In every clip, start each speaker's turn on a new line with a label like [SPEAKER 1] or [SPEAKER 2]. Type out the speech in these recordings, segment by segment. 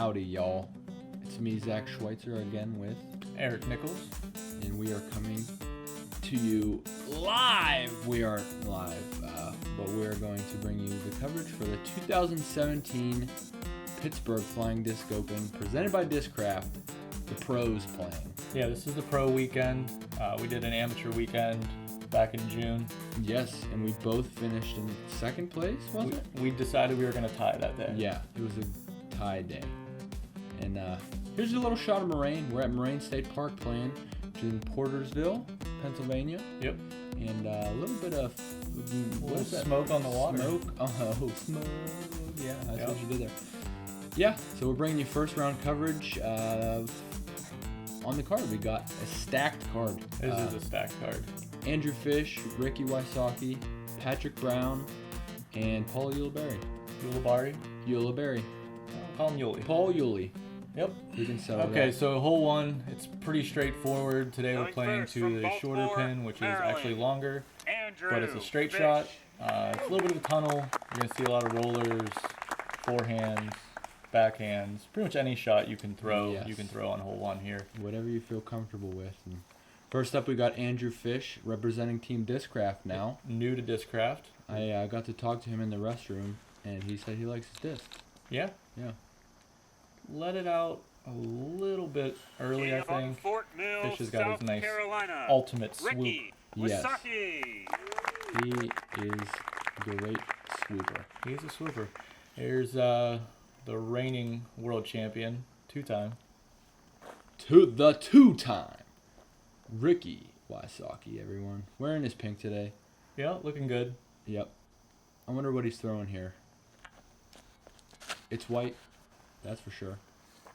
[SPEAKER 1] Howdy, y'all. It's me, Zach Schweitzer, again with
[SPEAKER 2] Eric Nichols.
[SPEAKER 1] And we are coming to you live. We aren't live, but we are going to bring you the coverage for the 2017 Pittsburgh Flying Disc Open, presented by Discraft, the pros playing.
[SPEAKER 2] Yeah, this is the pro weekend. We did an amateur weekend back in June.
[SPEAKER 1] Yes, and we both finished in second place, was it?
[SPEAKER 2] We decided we were going to tie that day.
[SPEAKER 1] Yeah, it was a tie day. And here's a little shot of Moraine. We're at Moraine State Park playing, which is in Portersville, Pennsylvania.
[SPEAKER 2] Yep.
[SPEAKER 1] And a little bit of
[SPEAKER 2] what is that? Smoke on the water.
[SPEAKER 1] Smoke. Oh, smoke. Yeah, that's what you did there. Yeah, so we're bringing you first round coverage on the card. We got a stacked card.
[SPEAKER 2] This is a stacked card.
[SPEAKER 1] Andrew Fish, Ricky Wysocki, Patrick Brown, and Paul Ulibarri.
[SPEAKER 2] Ulibarri. I'll call him Yuli.
[SPEAKER 1] Paul Yuli.
[SPEAKER 2] Yep.
[SPEAKER 1] We can settle
[SPEAKER 2] Okay,
[SPEAKER 1] that.
[SPEAKER 2] so hole one, it's pretty straightforward. Today we're playing to the shorter pin, which is actually longer, but it's a straight shot. It's a little bit of a tunnel. You're going to see a lot of rollers, forehands, backhands. Pretty much any shot you can throw, you can throw on hole one here.
[SPEAKER 1] Whatever you feel comfortable with. And first up, we got Andrew Fish, representing Team Discraft now.
[SPEAKER 2] New to Discraft.
[SPEAKER 1] I got to talk to him in the restroom, and he said he likes his disc.
[SPEAKER 2] Yeah?
[SPEAKER 1] Yeah.
[SPEAKER 2] Let it out a little bit early, I think. Fish has got
[SPEAKER 3] South
[SPEAKER 2] his nice
[SPEAKER 3] Carolina.
[SPEAKER 2] ultimate swoop.
[SPEAKER 3] Ricky
[SPEAKER 1] Yes.
[SPEAKER 3] Wysocki.
[SPEAKER 1] He is a great swooper.
[SPEAKER 2] He's a swooper. Here's the reigning world champion, two-time
[SPEAKER 1] Two-time Ricky Wysocki, everyone. Wearing his pink today.
[SPEAKER 2] Yeah, looking good.
[SPEAKER 1] Yep. I wonder what he's throwing here. It's white, that's for sure.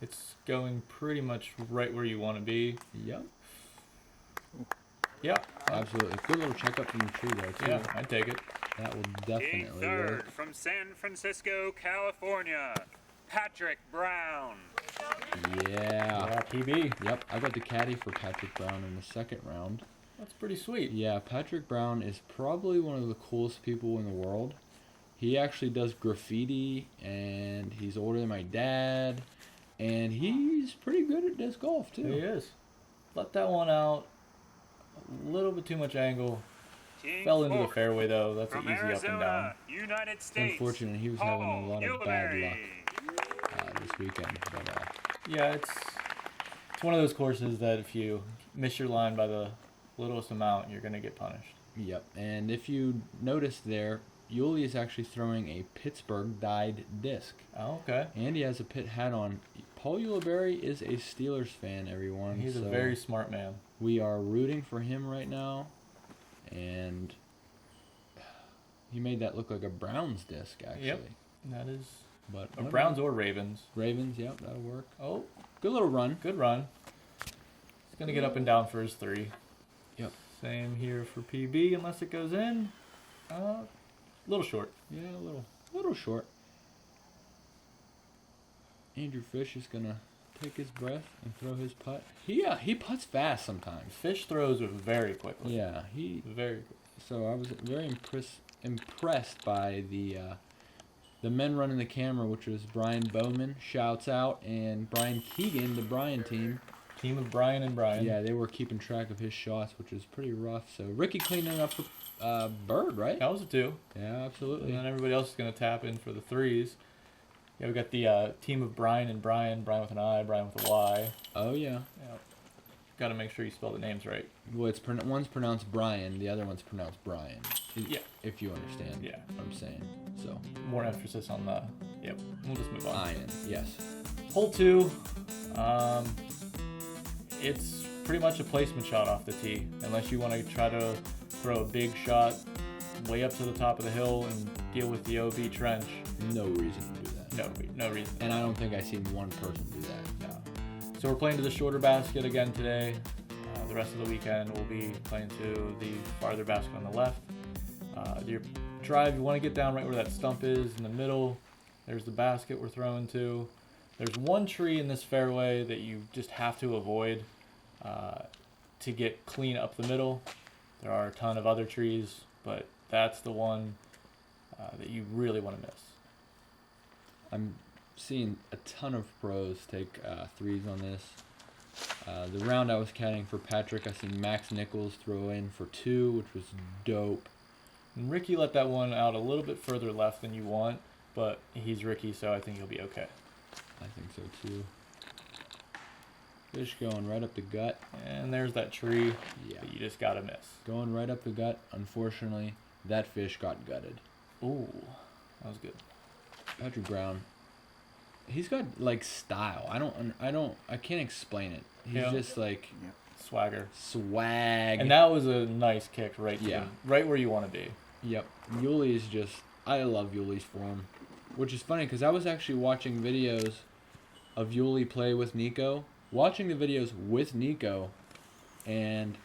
[SPEAKER 2] It's going pretty much right where you want to be.
[SPEAKER 1] Yep.
[SPEAKER 2] Yep.
[SPEAKER 1] Absolutely. Good little checkup from the tree there, too.
[SPEAKER 2] Yeah, I'd take it.
[SPEAKER 1] That will definitely
[SPEAKER 3] Third
[SPEAKER 1] work.
[SPEAKER 3] from San Francisco, California, Patrick Brown.
[SPEAKER 1] Yeah.
[SPEAKER 2] PB.
[SPEAKER 1] Yep, I got the caddy for Patrick Brown in the second round.
[SPEAKER 2] That's pretty sweet.
[SPEAKER 1] Yeah, Patrick Brown is probably one of the coolest people in the world. He actually does graffiti, and he's older than my dad, and he's pretty good at disc golf, too.
[SPEAKER 2] He is. Let that one out. A little bit too much angle.
[SPEAKER 3] Team
[SPEAKER 2] Fell into the
[SPEAKER 3] fourth
[SPEAKER 2] fairway, though. That's an
[SPEAKER 3] from
[SPEAKER 2] easy up and down.
[SPEAKER 3] Arizona, United States.
[SPEAKER 1] Unfortunately, he was having a lot of bad
[SPEAKER 3] Ulibarri.
[SPEAKER 1] luck this weekend. But,
[SPEAKER 2] Yeah, it's one of those courses that if you miss your line by the littlest amount, you're going to get punished.
[SPEAKER 1] yep, and if you notice there, Yuli is actually throwing a Pittsburgh dyed disc.
[SPEAKER 2] Oh, okay.
[SPEAKER 1] And he has a pit hat on. Paul Ulibarri is a Steelers fan, everyone.
[SPEAKER 2] He's a
[SPEAKER 1] so
[SPEAKER 2] very smart man.
[SPEAKER 1] we are rooting for him right now. And he made that look like a Browns disc, actually.
[SPEAKER 2] Yep. That is
[SPEAKER 1] But
[SPEAKER 2] Browns or Ravens.
[SPEAKER 1] Ravens, yep, that'll work.
[SPEAKER 2] Oh,
[SPEAKER 1] Good little run.
[SPEAKER 2] good run. He's going to get up and down for his three.
[SPEAKER 1] Yep.
[SPEAKER 2] Same here for PB unless it goes in. A little short.
[SPEAKER 1] Yeah, a little short. Andrew Fish is gonna take his breath and throw his putt. He putts fast sometimes.
[SPEAKER 2] Fish throws very quickly.
[SPEAKER 1] Yeah,
[SPEAKER 2] Very quick.
[SPEAKER 1] So I was very impressed by the men running the camera, which was Bryan Bowman, shouts out, and Brian Keegan, the Bryan team.
[SPEAKER 2] Team of Bryan and Bryan.
[SPEAKER 1] Yeah, they were keeping track of his shots, which was pretty rough. So Ricky cleaning up for Bird, right?
[SPEAKER 2] That was a two.
[SPEAKER 1] Yeah, absolutely.
[SPEAKER 2] And then everybody else is going to tap in for the threes. Yeah, we got the team of Bryan and Bryan. Bryan with an I, Bryan with a Y.
[SPEAKER 1] Oh, yeah.
[SPEAKER 2] Yeah. Got to make sure you spell the names right.
[SPEAKER 1] Well, one's pronounced Bryan, the other one's pronounced Bryan.
[SPEAKER 2] Yeah.
[SPEAKER 1] If you understand
[SPEAKER 2] Yeah.
[SPEAKER 1] what I'm saying. So,
[SPEAKER 2] More emphasis on the... Yep. We'll just move on.
[SPEAKER 1] Ian, yes.
[SPEAKER 2] Hole two. It's pretty much a placement shot off the tee. Unless you want to try to throw a big shot way up to the top of the hill and deal with the OB trench.
[SPEAKER 1] No reason to do that.
[SPEAKER 2] No reason.
[SPEAKER 1] And I don't think I've seen one person do that.
[SPEAKER 2] No. So we're playing to the shorter basket again today. The rest of the weekend we'll be playing to the farther basket on the left. Your drive, you want to get down right where that stump is in the middle. There's the basket we're throwing to. There's one tree in this fairway that you just have to avoid to get clean up the middle. There are a ton of other trees, but that's the one that you really want to miss.
[SPEAKER 1] seen a ton of pros take threes on this. The round I was catching for Patrick, I seen Max Nichols throw in for 2, which was dope.
[SPEAKER 2] And Ricky let that one out a little bit further left than you want, but he's Ricky, so I think he'll be okay.
[SPEAKER 1] I think so too. Fish going right up the gut.
[SPEAKER 2] And there's that tree
[SPEAKER 1] Yeah.
[SPEAKER 2] that you just got to miss.
[SPEAKER 1] Going right up the gut. Unfortunately, that fish got gutted.
[SPEAKER 2] Ooh, that was good.
[SPEAKER 1] Patrick Brown, he's got like style. I can't explain it. He's just like
[SPEAKER 2] Swagger.
[SPEAKER 1] swag.
[SPEAKER 2] And that was a nice kick right
[SPEAKER 1] Yeah.
[SPEAKER 2] right where you want to be.
[SPEAKER 1] Yep. Yuli is just, I love Yuli's form. Which is funny because I was actually watching videos of Yuli play with Nico. Watching the videos with Nico, and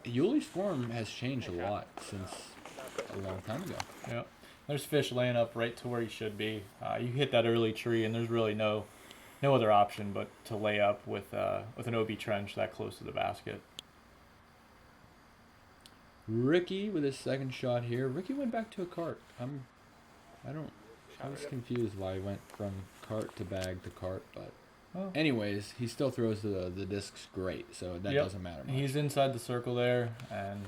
[SPEAKER 1] Yuli's form has changed a lot since a long time ago.
[SPEAKER 2] Yeah. There's fish laying up right to where you should be. You hit that early tree, and there's really no other option but to lay up with an OB trench that close to the basket.
[SPEAKER 1] Ricky with his second shot here. Ricky went back to a cart. I was confused why he went from cart to bag to cart, but anyways, he still throws the discs great, so that doesn't matter much.
[SPEAKER 2] He's inside the circle there, and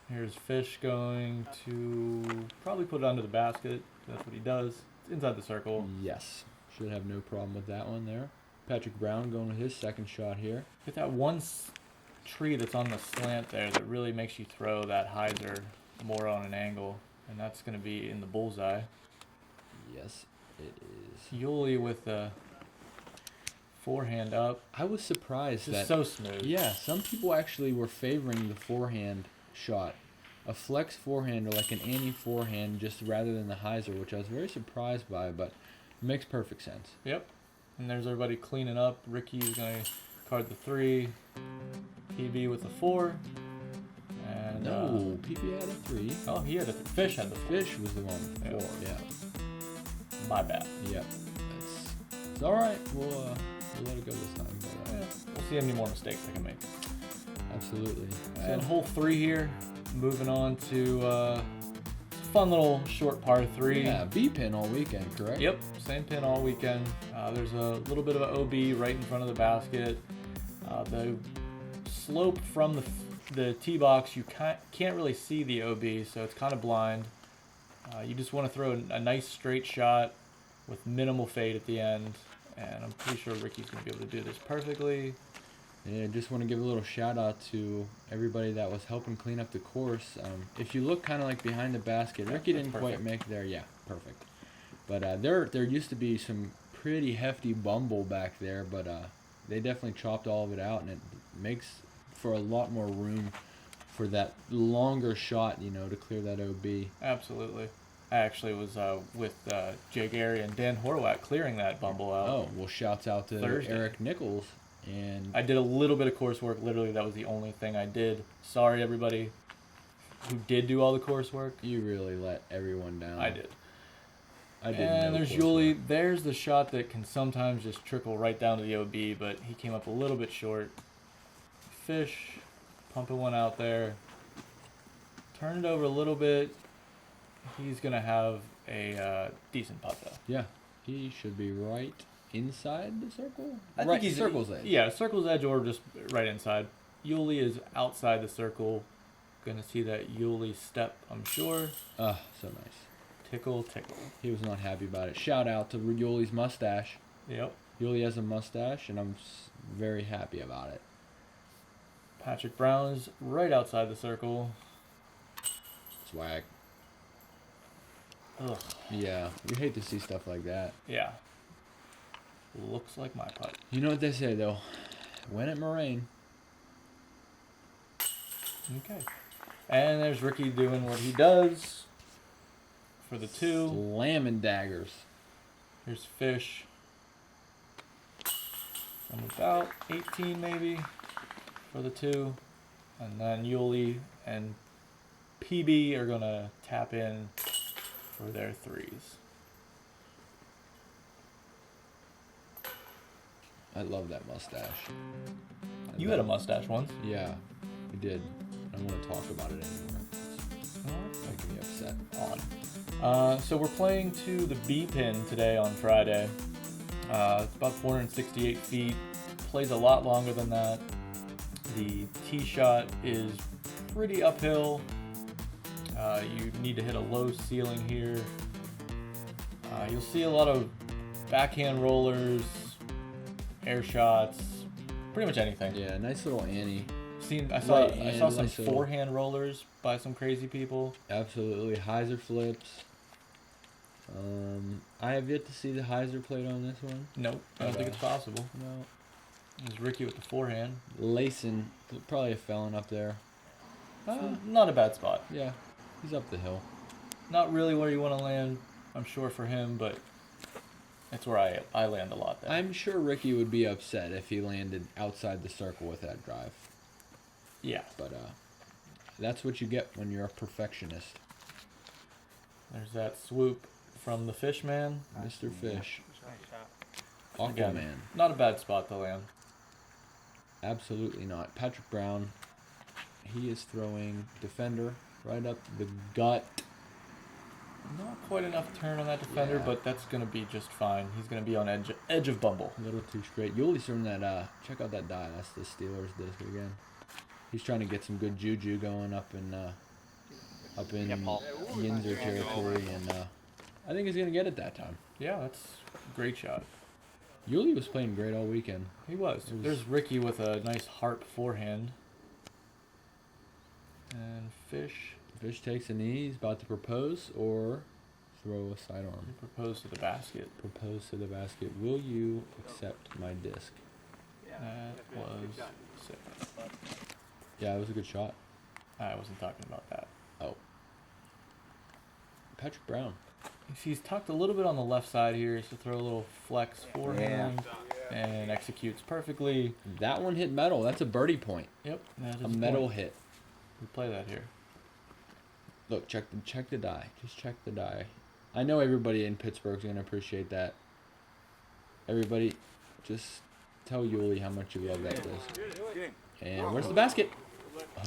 [SPEAKER 2] here's fish going to probably put it under the basket. That's what he does. It's inside the circle.
[SPEAKER 1] Yes, should have no problem with that one there. Patrick Brown going with his second shot here.
[SPEAKER 2] Get that one tree that's on the slant there that really makes you throw that hyzer more on an angle, and that's going to be in the bullseye.
[SPEAKER 1] Yes, it is.
[SPEAKER 2] Yuli with the forehand up.
[SPEAKER 1] I was surprised
[SPEAKER 2] Just
[SPEAKER 1] that
[SPEAKER 2] so smooth.
[SPEAKER 1] yeah, some people actually were favoring the forehand shot, a flex forehand or like an Annie forehand, just rather than the hyzer, which I was very surprised by, but it makes perfect sense.
[SPEAKER 2] Yep. And there's everybody cleaning up. Ricky's going to card the 3. PB with the 4. And
[SPEAKER 1] No, PP had a 3.
[SPEAKER 2] oh, he had a fish had the 4.
[SPEAKER 1] Fish was the one with 4. Yeah.
[SPEAKER 2] My bad.
[SPEAKER 1] Yep. It's all right. We'll let it go this time. But,
[SPEAKER 2] Yeah, we'll see how many more mistakes I can make.
[SPEAKER 1] absolutely.
[SPEAKER 2] And hole 3 here. Moving on to fun little short par 3.
[SPEAKER 1] Yeah, B pin all weekend, correct?
[SPEAKER 2] Yep, same pin all weekend. There's a little bit of an OB right in front of the basket. The slope from the tee box, you can't really see the OB, so it's kind of blind. You just want to throw a nice straight shot with minimal fade at the end, and I'm pretty sure Ricky's going to be able to do this perfectly.
[SPEAKER 1] Yeah, I just want to give a little shout out to everybody that was helping clean up the course. If you look kind of like behind the basket, Ricky didn't quite make there. Yeah, perfect. But there used to be some pretty hefty bumble back there, but they definitely chopped all of it out, and it makes for a lot more room for that longer shot, to clear that OB.
[SPEAKER 2] Absolutely. I actually was with Jay Gary and Dan Horwat clearing that bumble out.
[SPEAKER 1] Oh, well, shouts out to
[SPEAKER 2] Thursday.
[SPEAKER 1] Eric Nichols. And
[SPEAKER 2] I did a little bit of coursework. Literally, that was the only thing I did. Sorry, everybody who did do all the coursework.
[SPEAKER 1] you really let everyone down.
[SPEAKER 2] I did.
[SPEAKER 1] I did.
[SPEAKER 2] And there's Yuli. There's the shot that can sometimes just trickle right down to the OB, but he came up a little bit short. Fish, pumping one out there. Turn it over a little bit. He's going to have a decent putt, though.
[SPEAKER 1] Yeah, he should be right inside the circle.
[SPEAKER 2] I
[SPEAKER 1] right,
[SPEAKER 2] think he's
[SPEAKER 1] circle's edge.
[SPEAKER 2] Yeah, circle's edge or just right inside. Yuli is outside the circle. Gonna see that Yuli step, I'm sure.
[SPEAKER 1] So nice.
[SPEAKER 2] Tickle, tickle.
[SPEAKER 1] He was not happy about it. Shout out to Yuli's mustache.
[SPEAKER 2] Yep.
[SPEAKER 1] Yuli has a mustache, and I'm very happy about it.
[SPEAKER 2] Patrick Brown is right outside the circle.
[SPEAKER 1] Swag.
[SPEAKER 2] Ugh.
[SPEAKER 1] Yeah, you hate to see stuff like that.
[SPEAKER 2] Yeah. Looks like my putt.
[SPEAKER 1] You know what they say, though? When it moraine.
[SPEAKER 2] Okay. And there's Ricky doing what he does for the 2.
[SPEAKER 1] Slamming daggers.
[SPEAKER 2] Here's Fish. From about 18 maybe for the 2. And then Yuli and PB are going to tap in for their 3s.
[SPEAKER 1] I love that mustache.
[SPEAKER 2] You had a mustache once.
[SPEAKER 1] Yeah, I did. I don't want to talk about it anymore. making me upset.
[SPEAKER 2] Odd. So we're playing to the B pin today on Friday. It's about 468 feet. Plays a lot longer than that. The tee shot is pretty uphill. You need to hit a low ceiling here. You'll see a lot of backhand rollers, air shots, pretty much anything.
[SPEAKER 1] Yeah, nice little Annie.
[SPEAKER 2] I saw some
[SPEAKER 1] nice little-
[SPEAKER 2] forehand rollers by some crazy people.
[SPEAKER 1] Absolutely. Hyzer flips. I have yet to see the Hyzer plate on this one.
[SPEAKER 2] Nope, I don't think it's possible.
[SPEAKER 1] No.
[SPEAKER 2] There's Ricky with the forehand.
[SPEAKER 1] Lacen, probably a felon up there.
[SPEAKER 2] Not a bad spot.
[SPEAKER 1] Yeah, he's up the hill.
[SPEAKER 2] Not really where you want to land, I'm sure, for him, but that's where I land a lot there.
[SPEAKER 1] I'm sure Ricky would be upset if he landed outside the circle with that drive.
[SPEAKER 2] Yeah.
[SPEAKER 1] But that's what you get when you're a perfectionist.
[SPEAKER 2] There's that swoop from the fish man.
[SPEAKER 1] Mr. Fish.
[SPEAKER 2] Again,
[SPEAKER 1] Aquaman.
[SPEAKER 2] not a bad spot to land.
[SPEAKER 1] Absolutely not. Patrick Brown, he is throwing defender right up the gut.
[SPEAKER 2] Not quite enough turn on that defender,
[SPEAKER 1] Yeah.
[SPEAKER 2] but that's going to be just fine. He's going to be on edge of bumble.
[SPEAKER 1] A little too straight. Yuli's throwing that, check out that die. That's the Steelers disc again. He's trying to get some good juju going up in Yinzer territory, and I think he's going to get it that time.
[SPEAKER 2] Yeah, that's a great shot.
[SPEAKER 1] Yuli was playing great all weekend.
[SPEAKER 2] He was. There's Ricky with a nice harp forehand. And Fish.
[SPEAKER 1] Fish takes a knee. He's about to propose or throw a sidearm.
[SPEAKER 2] He proposed to the basket.
[SPEAKER 1] Propose to the basket. Will you accept my disc?
[SPEAKER 2] That was sick.
[SPEAKER 1] Yeah, it was a good shot.
[SPEAKER 2] I wasn't talking about that.
[SPEAKER 1] Oh. Patrick Brown.
[SPEAKER 2] He's tucked a little bit on the left side here, so throw a little flex forehand and executes perfectly.
[SPEAKER 1] That one hit metal. That's a birdie point.
[SPEAKER 2] Yep, that is
[SPEAKER 1] A
[SPEAKER 2] the
[SPEAKER 1] metal
[SPEAKER 2] point.
[SPEAKER 1] hit.
[SPEAKER 2] We play that here.
[SPEAKER 1] Look, check the die. Just check the die. I know everybody in Pittsburgh's gonna appreciate that. Everybody, just tell Yuli how much you love that disc. And where's the basket?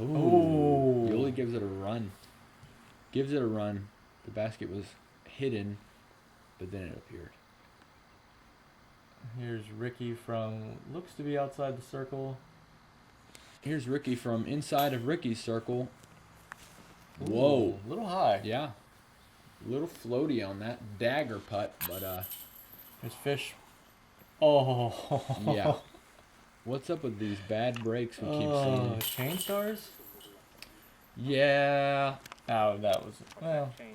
[SPEAKER 1] Oh, Yuli gives it a run. Gives it a run. The basket was hidden, but then it appeared.
[SPEAKER 2] Here's Ricky from, looks to be outside the circle.
[SPEAKER 1] Here's Ricky from inside of Ricky's circle. Whoa.
[SPEAKER 2] A little high.
[SPEAKER 1] Yeah. A little floaty on that dagger putt, but
[SPEAKER 2] There's Fish. Oh.
[SPEAKER 1] yeah. What's up with these bad breaks we keep seeing?
[SPEAKER 2] Chain stars?
[SPEAKER 1] Yeah.
[SPEAKER 2] Oh, that was, well, you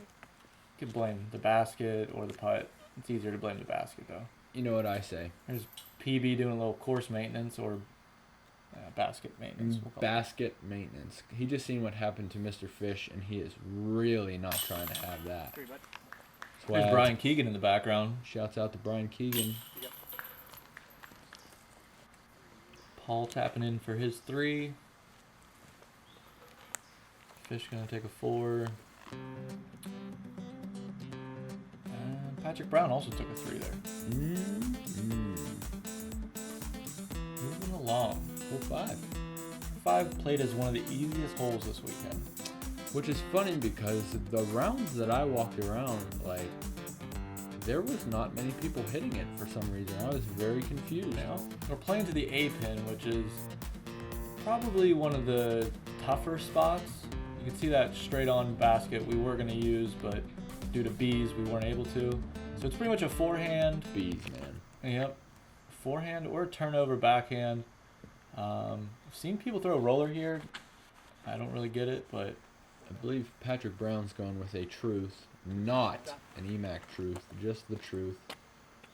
[SPEAKER 2] could blame the basket or the putt. It's easier to blame the basket, though.
[SPEAKER 1] You know what I say.
[SPEAKER 2] There's PB doing a little course maintenance or basket maintenance. We'll call it.
[SPEAKER 1] Basket maintenance. He just seen what happened to Mr. Fish, and he is really not trying to have that.
[SPEAKER 2] There's Brian Keegan in the background.
[SPEAKER 1] Shouts out to Brian Keegan.
[SPEAKER 2] Paul tapping in for his 3. Fish gonna take a 4. And Patrick Brown also took a 3 there. Moving along.
[SPEAKER 1] Hole 5.
[SPEAKER 2] 5 played as one of the easiest holes this weekend.
[SPEAKER 1] Which is funny because the rounds that I walked around, like, there was not many people hitting it for some reason. I was very confused.
[SPEAKER 2] You know, we're playing to the A pin, which is probably one of the tougher spots. You can see that straight on basket we were going to use, but due to B's we weren't able to. So it's pretty much a forehand.
[SPEAKER 1] Bees, man.
[SPEAKER 2] Yep. Forehand or turnover backhand. I've seen people throw a roller here. I don't really get it, but
[SPEAKER 1] I believe Patrick Brown's going with a truth, not an EMAC truth, just the truth.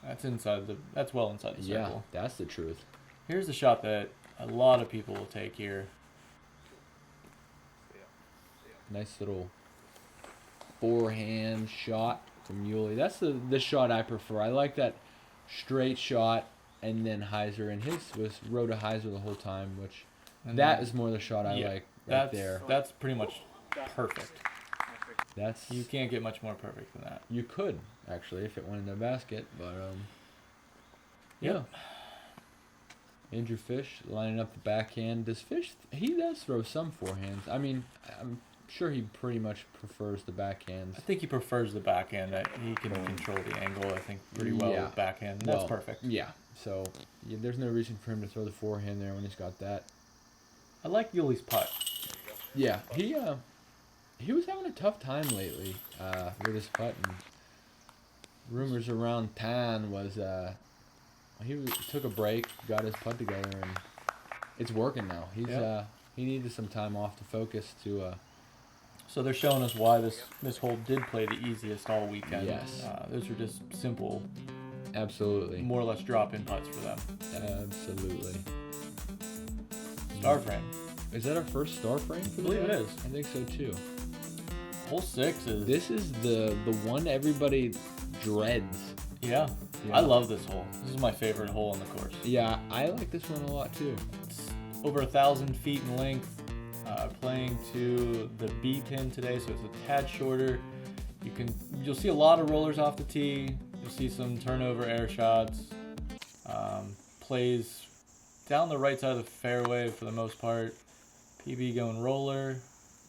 [SPEAKER 2] that's well inside the circle.
[SPEAKER 1] Yeah, that's the truth.
[SPEAKER 2] Here's the shot that a lot of people will take here.
[SPEAKER 1] Nice little forehand shot from Yuli. That's the shot I prefer. I like that straight shot and then Hyzer, and his was Rhoda Hyzer the whole time, which
[SPEAKER 2] And
[SPEAKER 1] that
[SPEAKER 2] then-
[SPEAKER 1] is more the shot I like right
[SPEAKER 2] that's,
[SPEAKER 1] there.
[SPEAKER 2] That's pretty much perfect.
[SPEAKER 1] That's
[SPEAKER 2] You can't get much more perfect than that.
[SPEAKER 1] you could actually if it went in the basket, but
[SPEAKER 2] Yep.
[SPEAKER 1] yeah. Andrew Fish lining up the backhand. Does Fish? He does throw some forehands. I mean, sure he pretty much prefers the backhand.
[SPEAKER 2] I think he prefers the backhand. That he can control the angle, I think, pretty well
[SPEAKER 1] Yeah.
[SPEAKER 2] with backhand. And that's perfect.
[SPEAKER 1] Yeah. So there's no reason for him to throw the forehand there when he's got that.
[SPEAKER 2] I like Yuli's putt.
[SPEAKER 1] Yeah, he was having a tough time lately with his putt. And rumors around town was took a break, got his putt together, and it's working now. He needed some time off to focus to.
[SPEAKER 2] So they're showing us why this hole did play the easiest all weekend.
[SPEAKER 1] Yes.
[SPEAKER 2] Those are just simple,
[SPEAKER 1] Absolutely.
[SPEAKER 2] more or less drop-in putts for them.
[SPEAKER 1] Absolutely.
[SPEAKER 2] Star frame.
[SPEAKER 1] Is that our first star frame for the
[SPEAKER 2] I believe
[SPEAKER 1] day?
[SPEAKER 2] it is.
[SPEAKER 1] I think so too.
[SPEAKER 2] Hole 6 is.
[SPEAKER 1] This is the one everybody dreads.
[SPEAKER 2] Yeah.
[SPEAKER 1] Yeah.
[SPEAKER 2] I love this hole. This is my favorite hole on the course.
[SPEAKER 1] Yeah, I like this one a lot too.
[SPEAKER 2] It's over 1,000 feet in length. Playing to the B pin today, so it's a tad shorter. You'll see a lot of rollers off the tee. You'll see some turnover air shots. Plays down the right side of the fairway for the most part. PB going roller.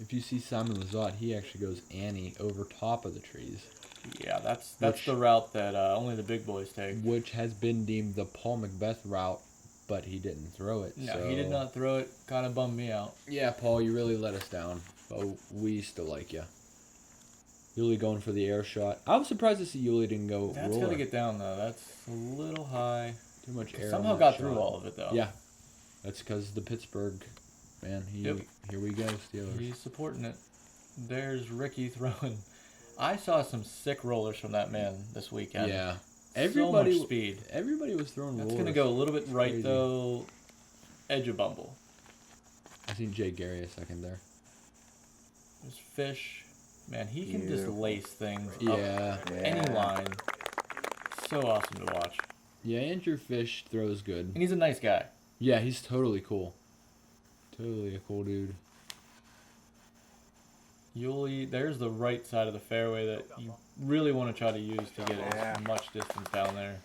[SPEAKER 1] If you see Simon Lizotte, he actually goes Annie over top of the trees,
[SPEAKER 2] Yeah, that's the route that only the big boys take.
[SPEAKER 1] which has been deemed the Paul Macbeth route, but he didn't throw it.
[SPEAKER 2] No,
[SPEAKER 1] so.
[SPEAKER 2] he did not throw it. Kind of bummed me out.
[SPEAKER 1] Yeah, Paul, you really let us down, but we still like you. Yuli going for the air shot. I was surprised to see Yuli didn't go
[SPEAKER 2] That's
[SPEAKER 1] roller.
[SPEAKER 2] gonna get down though. That's a little high.
[SPEAKER 1] Too much air.
[SPEAKER 2] Somehow
[SPEAKER 1] on that
[SPEAKER 2] got
[SPEAKER 1] shot.
[SPEAKER 2] through all of it though.
[SPEAKER 1] Yeah, that's because the Pittsburgh man.
[SPEAKER 2] Yep.
[SPEAKER 1] Here we go, Steelers.
[SPEAKER 2] He's supporting it. There's Ricky throwing. I saw some sick rollers from that man this weekend.
[SPEAKER 1] Yeah,
[SPEAKER 2] So much speed.
[SPEAKER 1] Everybody was throwing
[SPEAKER 2] That's
[SPEAKER 1] rollers.
[SPEAKER 2] gonna go a little bit right
[SPEAKER 1] Crazy.
[SPEAKER 2] though. Edge of bumble.
[SPEAKER 1] I seen Jay Gary a second there.
[SPEAKER 2] There's Fish. Man, he can just lace things up
[SPEAKER 1] Yeah.
[SPEAKER 2] any line. So awesome to watch.
[SPEAKER 1] Yeah, Andrew Fish throws good.
[SPEAKER 2] And he's a nice guy.
[SPEAKER 1] Yeah, he's totally cool. Totally a cool dude.
[SPEAKER 2] Yuli, there's the right side of the fairway that you really want to try to use to get as much distance down there.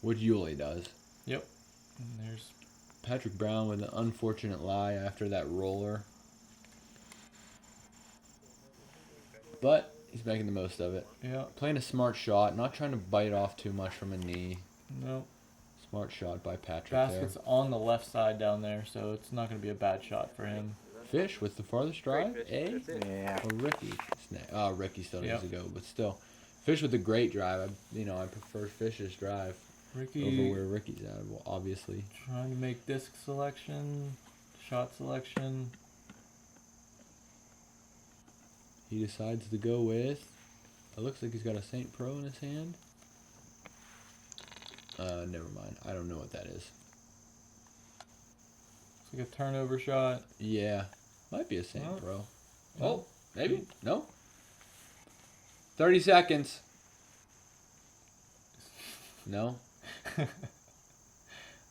[SPEAKER 1] Which Yuli does.
[SPEAKER 2] Yep. And there's
[SPEAKER 1] Patrick Brown with an unfortunate lie after that roller. But he's making the most of it.
[SPEAKER 2] yeah.
[SPEAKER 1] Playing a smart shot, not trying to bite off too much from a knee.
[SPEAKER 2] No.
[SPEAKER 1] Smart shot by Patrick
[SPEAKER 2] Basket's on the left side down there, so it's not going to be a bad shot for him.
[SPEAKER 1] there. Fish with the farthest drive, eh?
[SPEAKER 4] Yeah.
[SPEAKER 1] Or Ricky? Ricky still needs
[SPEAKER 2] Yep.
[SPEAKER 1] to go, but still. Fish with a great drive. I prefer Fish's drive
[SPEAKER 2] Ricky
[SPEAKER 1] over where Ricky's at, well, obviously.
[SPEAKER 2] trying to make disc selection, shot selection.
[SPEAKER 1] He decides to go with. It looks like he's got a St. Pro in his hand. Never mind. I don't know what that is.
[SPEAKER 2] It's like a turnover shot.
[SPEAKER 1] Yeah, might be a St.
[SPEAKER 2] Oh.
[SPEAKER 1] Pro.
[SPEAKER 2] No.
[SPEAKER 1] Oh, maybe. No. 30 seconds. No.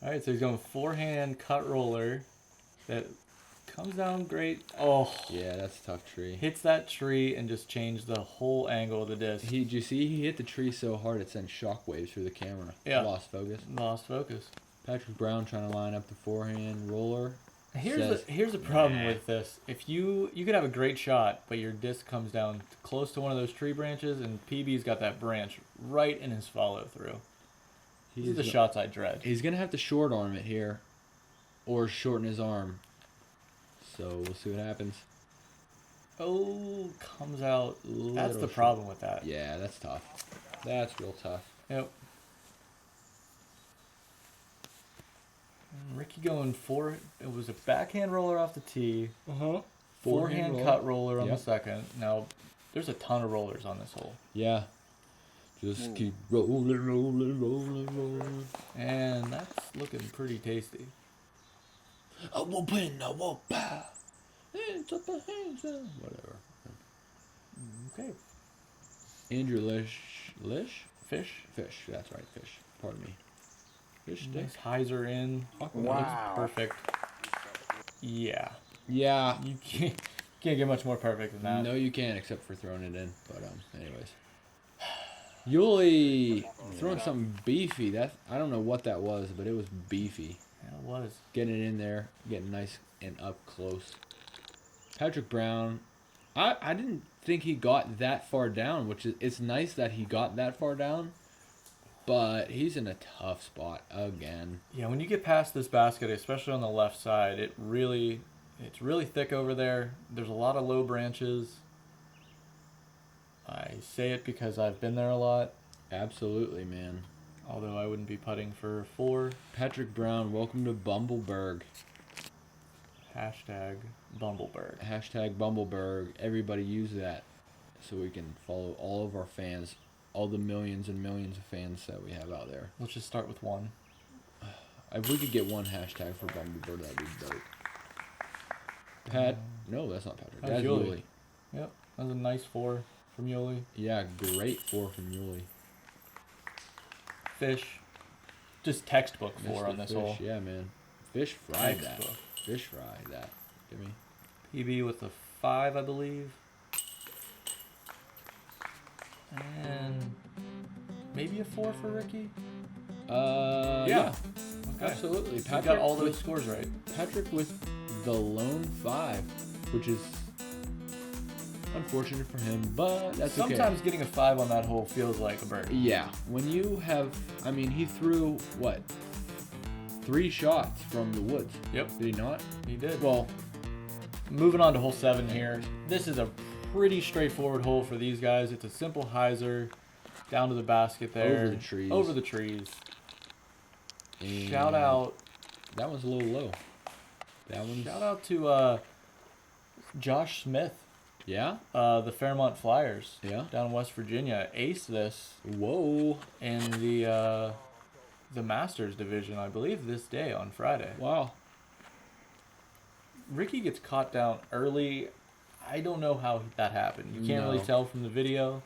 [SPEAKER 2] Alright, so he's going forehand cut roller that comes down great. Oh,
[SPEAKER 1] Yeah, that's a tough tree.
[SPEAKER 2] hits that tree and just changed the whole angle of the disc.
[SPEAKER 1] Did you see he hit the tree so hard it sent shockwaves through the camera?
[SPEAKER 2] Yeah.
[SPEAKER 1] Lost focus.
[SPEAKER 2] Lost focus.
[SPEAKER 1] Patrick Brown trying to line up the forehand roller.
[SPEAKER 2] Here's the problem with this. If you could have a great shot, but your disc comes down close to one of those tree branches, and PB's got that branch right in his follow through. These are the shots I dread.
[SPEAKER 1] He's gonna have to short arm it here, or shorten his arm. So we'll see what happens.
[SPEAKER 2] Oh, comes out. That's
[SPEAKER 1] Little
[SPEAKER 2] the
[SPEAKER 1] short.
[SPEAKER 2] problem with that.
[SPEAKER 1] Yeah, that's tough. That's real tough.
[SPEAKER 2] Yep. And Ricky going for it was a backhand roller off the tee.
[SPEAKER 1] Uh-huh.
[SPEAKER 2] Forehand cut roller on
[SPEAKER 1] Yep.
[SPEAKER 2] the second. Now, there's a ton of rollers on this hole.
[SPEAKER 1] Yeah. Just keep rolling, rolling, rolling, rolling.
[SPEAKER 2] And that's looking pretty tasty.
[SPEAKER 1] I won't win, I won't bow. Hands up, hands up. Whatever.
[SPEAKER 2] Okay.
[SPEAKER 1] Andrew Lish?
[SPEAKER 2] Fish.
[SPEAKER 1] Fish, that's right, Fish. Pardon me. Fish stick.
[SPEAKER 2] Nice hyzer in.
[SPEAKER 4] Wow.
[SPEAKER 2] Perfect. Yeah.
[SPEAKER 1] Yeah.
[SPEAKER 2] You can't get much more perfect than that.
[SPEAKER 1] No, you can't, except for throwing it in. But anyways, Yuli throwing something beefy. I don't know what that was, but it was beefy.
[SPEAKER 2] Yeah, it was.
[SPEAKER 1] Getting it in there, getting nice and up close. Patrick Brown I didn't think he got that far down, which is it's nice that he got that far down, but he's in a tough spot again.
[SPEAKER 2] Yeah, when you get past this basket, especially on the left side, it's really thick over there. There's a lot of low branches. I say it because I've been there a lot,
[SPEAKER 1] Absolutely, man.
[SPEAKER 2] although I wouldn't be putting for 4.
[SPEAKER 1] Patrick Brown, welcome to Bumbleberg.
[SPEAKER 2] Hashtag Bumbleberg.
[SPEAKER 1] Hashtag Bumbleberg. Everybody use that so we can follow all of our fans, all the millions and millions of fans that we have out there.
[SPEAKER 2] Let's just start with 1.
[SPEAKER 1] If we could get one hashtag for Bumbleberg, that'd be dope. No, that's not Patrick. That's
[SPEAKER 2] Yuli.
[SPEAKER 1] Yuli.
[SPEAKER 2] Yep, that was a nice 4 from Yuli.
[SPEAKER 1] Yeah, great 4 from Yuli.
[SPEAKER 2] Fish. Just textbook 4
[SPEAKER 1] Mr.
[SPEAKER 2] on this
[SPEAKER 1] Fish,
[SPEAKER 2] hole.
[SPEAKER 1] yeah, man. Fish fried that.
[SPEAKER 2] Textbook.
[SPEAKER 1] Fish fried that. Give me.
[SPEAKER 2] PB with a 5, I believe. And maybe a 4 for Ricky?
[SPEAKER 1] Yeah.
[SPEAKER 2] Okay.
[SPEAKER 1] Absolutely.
[SPEAKER 2] We got all those
[SPEAKER 1] with,
[SPEAKER 2] scores right.
[SPEAKER 1] Patrick with the lone 5, which is unfortunate for him, but that's okay.
[SPEAKER 2] Sometimes getting a 5 on that hole feels like a birdie.
[SPEAKER 1] Yeah. When you have, I mean, he threw, what, 3 shots from the woods.
[SPEAKER 2] Yep.
[SPEAKER 1] Did he not?
[SPEAKER 2] He did.
[SPEAKER 1] Well,
[SPEAKER 2] moving on to hole 7 here. This is a pretty straightforward hole for these guys. It's a simple hyzer down to the basket there.
[SPEAKER 1] Over the trees.
[SPEAKER 2] Over the trees.
[SPEAKER 1] and
[SPEAKER 2] Shout out.
[SPEAKER 1] That one's a little low. That one's.
[SPEAKER 2] Shout out to Josh Smith,
[SPEAKER 1] Yeah?
[SPEAKER 2] the Fairmont Flyers.
[SPEAKER 1] Yeah.
[SPEAKER 2] Down in West Virginia. Aced this
[SPEAKER 1] Whoa.
[SPEAKER 2] in the Masters division, I believe, this day on Friday.
[SPEAKER 1] Wow.
[SPEAKER 2] Ricky gets caught down early. I don't know how that happened. You can't
[SPEAKER 1] No.
[SPEAKER 2] really tell from the video.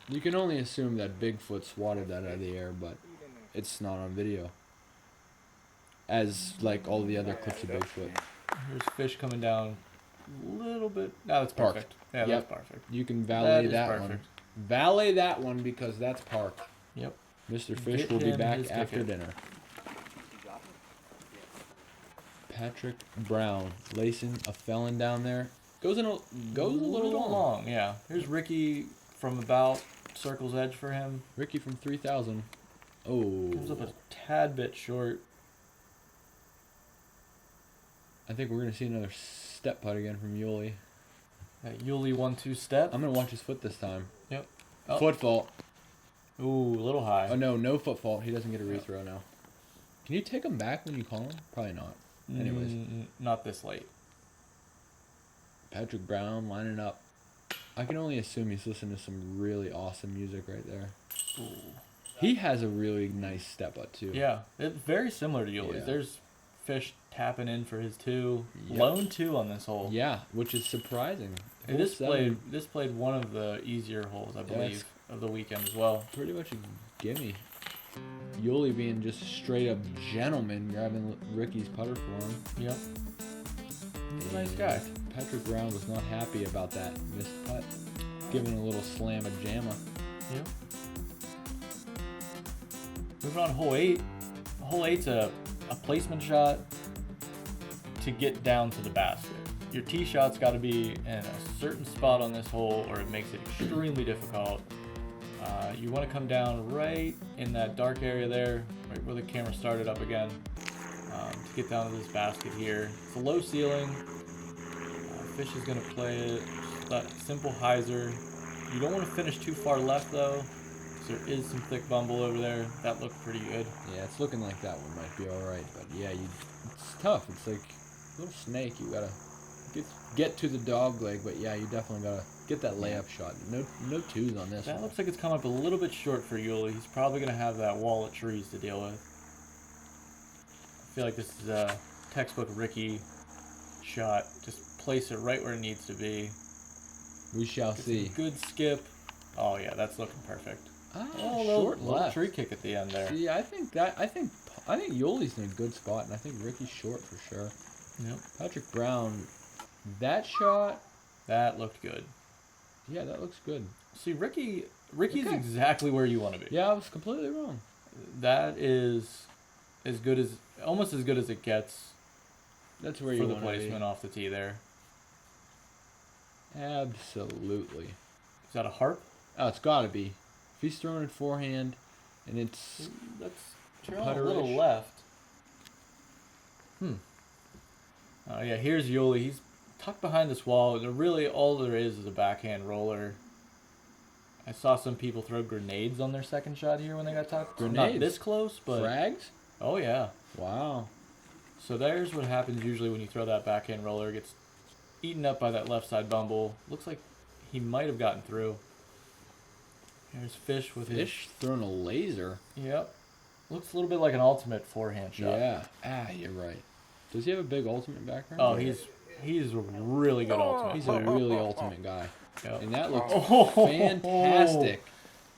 [SPEAKER 1] You can only assume that Bigfoot swatted that out of the air, but it's not on video. As like all the other clips of Bigfoot.
[SPEAKER 2] There's fish coming down a little bit. No, that's
[SPEAKER 1] Parked.
[SPEAKER 2] perfect. Yeah,
[SPEAKER 1] Yep.
[SPEAKER 2] that's perfect.
[SPEAKER 1] You can
[SPEAKER 2] That
[SPEAKER 1] valet
[SPEAKER 2] is
[SPEAKER 1] that
[SPEAKER 2] perfect.
[SPEAKER 1] one. Valet that one because that's parked.
[SPEAKER 2] Yep.
[SPEAKER 1] Mr. Fish
[SPEAKER 2] Get
[SPEAKER 1] will be
[SPEAKER 2] him
[SPEAKER 1] back
[SPEAKER 2] his
[SPEAKER 1] after
[SPEAKER 2] ticket.
[SPEAKER 1] dinner. Patrick Brown lacing a felon down there. Goes a little long.
[SPEAKER 2] Yeah. Here's Ricky from about circle's edge for him.
[SPEAKER 1] Ricky from 3000. Oh.
[SPEAKER 2] Comes up a tad bit short.
[SPEAKER 1] I think we're going to see another step putt again from Yuli.
[SPEAKER 2] That Yuli 1-2 step.
[SPEAKER 1] I'm going to watch his foot this time.
[SPEAKER 2] Yep. Oh.
[SPEAKER 1] Foot fault.
[SPEAKER 2] Ooh, a little high.
[SPEAKER 1] Oh, no foot fault. He doesn't get a rethrow now. Can you take him back when you call him? Probably not. Anyways.
[SPEAKER 2] Not this late.
[SPEAKER 1] Patrick Brown lining up. I can only assume he's listening to some really awesome music right there.
[SPEAKER 2] Ooh.
[SPEAKER 1] He has a really nice step putt too.
[SPEAKER 2] Yeah, it's very similar to Yuli's.
[SPEAKER 1] Yeah.
[SPEAKER 2] There's fish tapping in for his 2.
[SPEAKER 1] Yep.
[SPEAKER 2] Lone 2 on this hole.
[SPEAKER 1] Yeah, which is surprising.
[SPEAKER 2] And
[SPEAKER 1] Hole
[SPEAKER 2] this
[SPEAKER 1] 7,
[SPEAKER 2] played one of the easier holes, I
[SPEAKER 1] Yeah,
[SPEAKER 2] believe, of the weekend as well.
[SPEAKER 1] pretty much a gimme. Yuli being just straight up gentleman, grabbing Ricky's putter for him.
[SPEAKER 2] Yep. He's a nice
[SPEAKER 1] And
[SPEAKER 2] guy.
[SPEAKER 1] Patrick Brown was not happy about that missed putt, giving a little slam of jamma.
[SPEAKER 2] Yep. Moving on to hole 8. Hole 8's a placement shot to get down to the basket. Your tee shot's got to be in a certain spot on this hole or it makes it extremely difficult. You want to come down right in that dark area there, right where the camera started up again, to get down to this basket here. It's a low ceiling. Fish is going to play it. Just that simple hyzer. You don't want to finish too far left though, because there is some thick bumble over there. That looked pretty good.
[SPEAKER 1] Yeah, it's looking like that one might be all right, but yeah, it's tough. It's like a little snake. You gotta get to the dog leg, but yeah, you definitely gotta get that layup shot. No twos on this
[SPEAKER 2] That
[SPEAKER 1] one.
[SPEAKER 2] looks like it's come up a little bit short for Yuli. He's probably going to have that wall of trees to deal with. I feel like this is a textbook Ricky shot. Just place it right where it needs to be.
[SPEAKER 1] We shall
[SPEAKER 2] Get
[SPEAKER 1] see.
[SPEAKER 2] some good skip. Oh yeah, that's looking perfect.
[SPEAKER 1] Oh,
[SPEAKER 2] Short
[SPEAKER 1] short left.
[SPEAKER 2] tree kick at the end there.
[SPEAKER 1] See, I think Yuli's in a good spot, and I think Ricky's short for sure.
[SPEAKER 2] Yep.
[SPEAKER 1] Patrick Brown, that shot,
[SPEAKER 2] That looked good.
[SPEAKER 1] yeah, that looks good.
[SPEAKER 2] See, Ricky's
[SPEAKER 1] Okay.
[SPEAKER 2] exactly where you want to be.
[SPEAKER 1] Yeah, I was completely wrong.
[SPEAKER 2] That is almost as good as it gets
[SPEAKER 1] That's where
[SPEAKER 2] for
[SPEAKER 1] you
[SPEAKER 2] the
[SPEAKER 1] want to be.
[SPEAKER 2] placement off the tee there.
[SPEAKER 1] Absolutely.
[SPEAKER 2] Is that a harp?
[SPEAKER 1] Oh, it's got to be. If he's throwing it forehand, and it's
[SPEAKER 2] That's a little
[SPEAKER 1] putterish.
[SPEAKER 2] left. Oh yeah, here's Yuli. He's tucked behind this wall. And really, all there is a backhand roller. I saw some people throw grenades on their second shot here when they got tucked. Not
[SPEAKER 1] Grenades?
[SPEAKER 2] this close, but
[SPEAKER 1] frags.
[SPEAKER 2] oh yeah.
[SPEAKER 1] Wow.
[SPEAKER 2] So there's what happens usually when you throw that backhand roller. It gets eaten up by that left side bumble. Looks like he might have gotten through. Here's Fish with
[SPEAKER 1] Fish throwing a laser.
[SPEAKER 2] Yep. Looks a little bit like an ultimate forehand shot.
[SPEAKER 1] Yeah. You're right. Does he have a big ultimate background?
[SPEAKER 2] Oh, he's a really good ultimate.
[SPEAKER 1] He's a really ultimate guy.
[SPEAKER 2] Yep.
[SPEAKER 1] And that looks
[SPEAKER 2] Oh.
[SPEAKER 1] fantastic.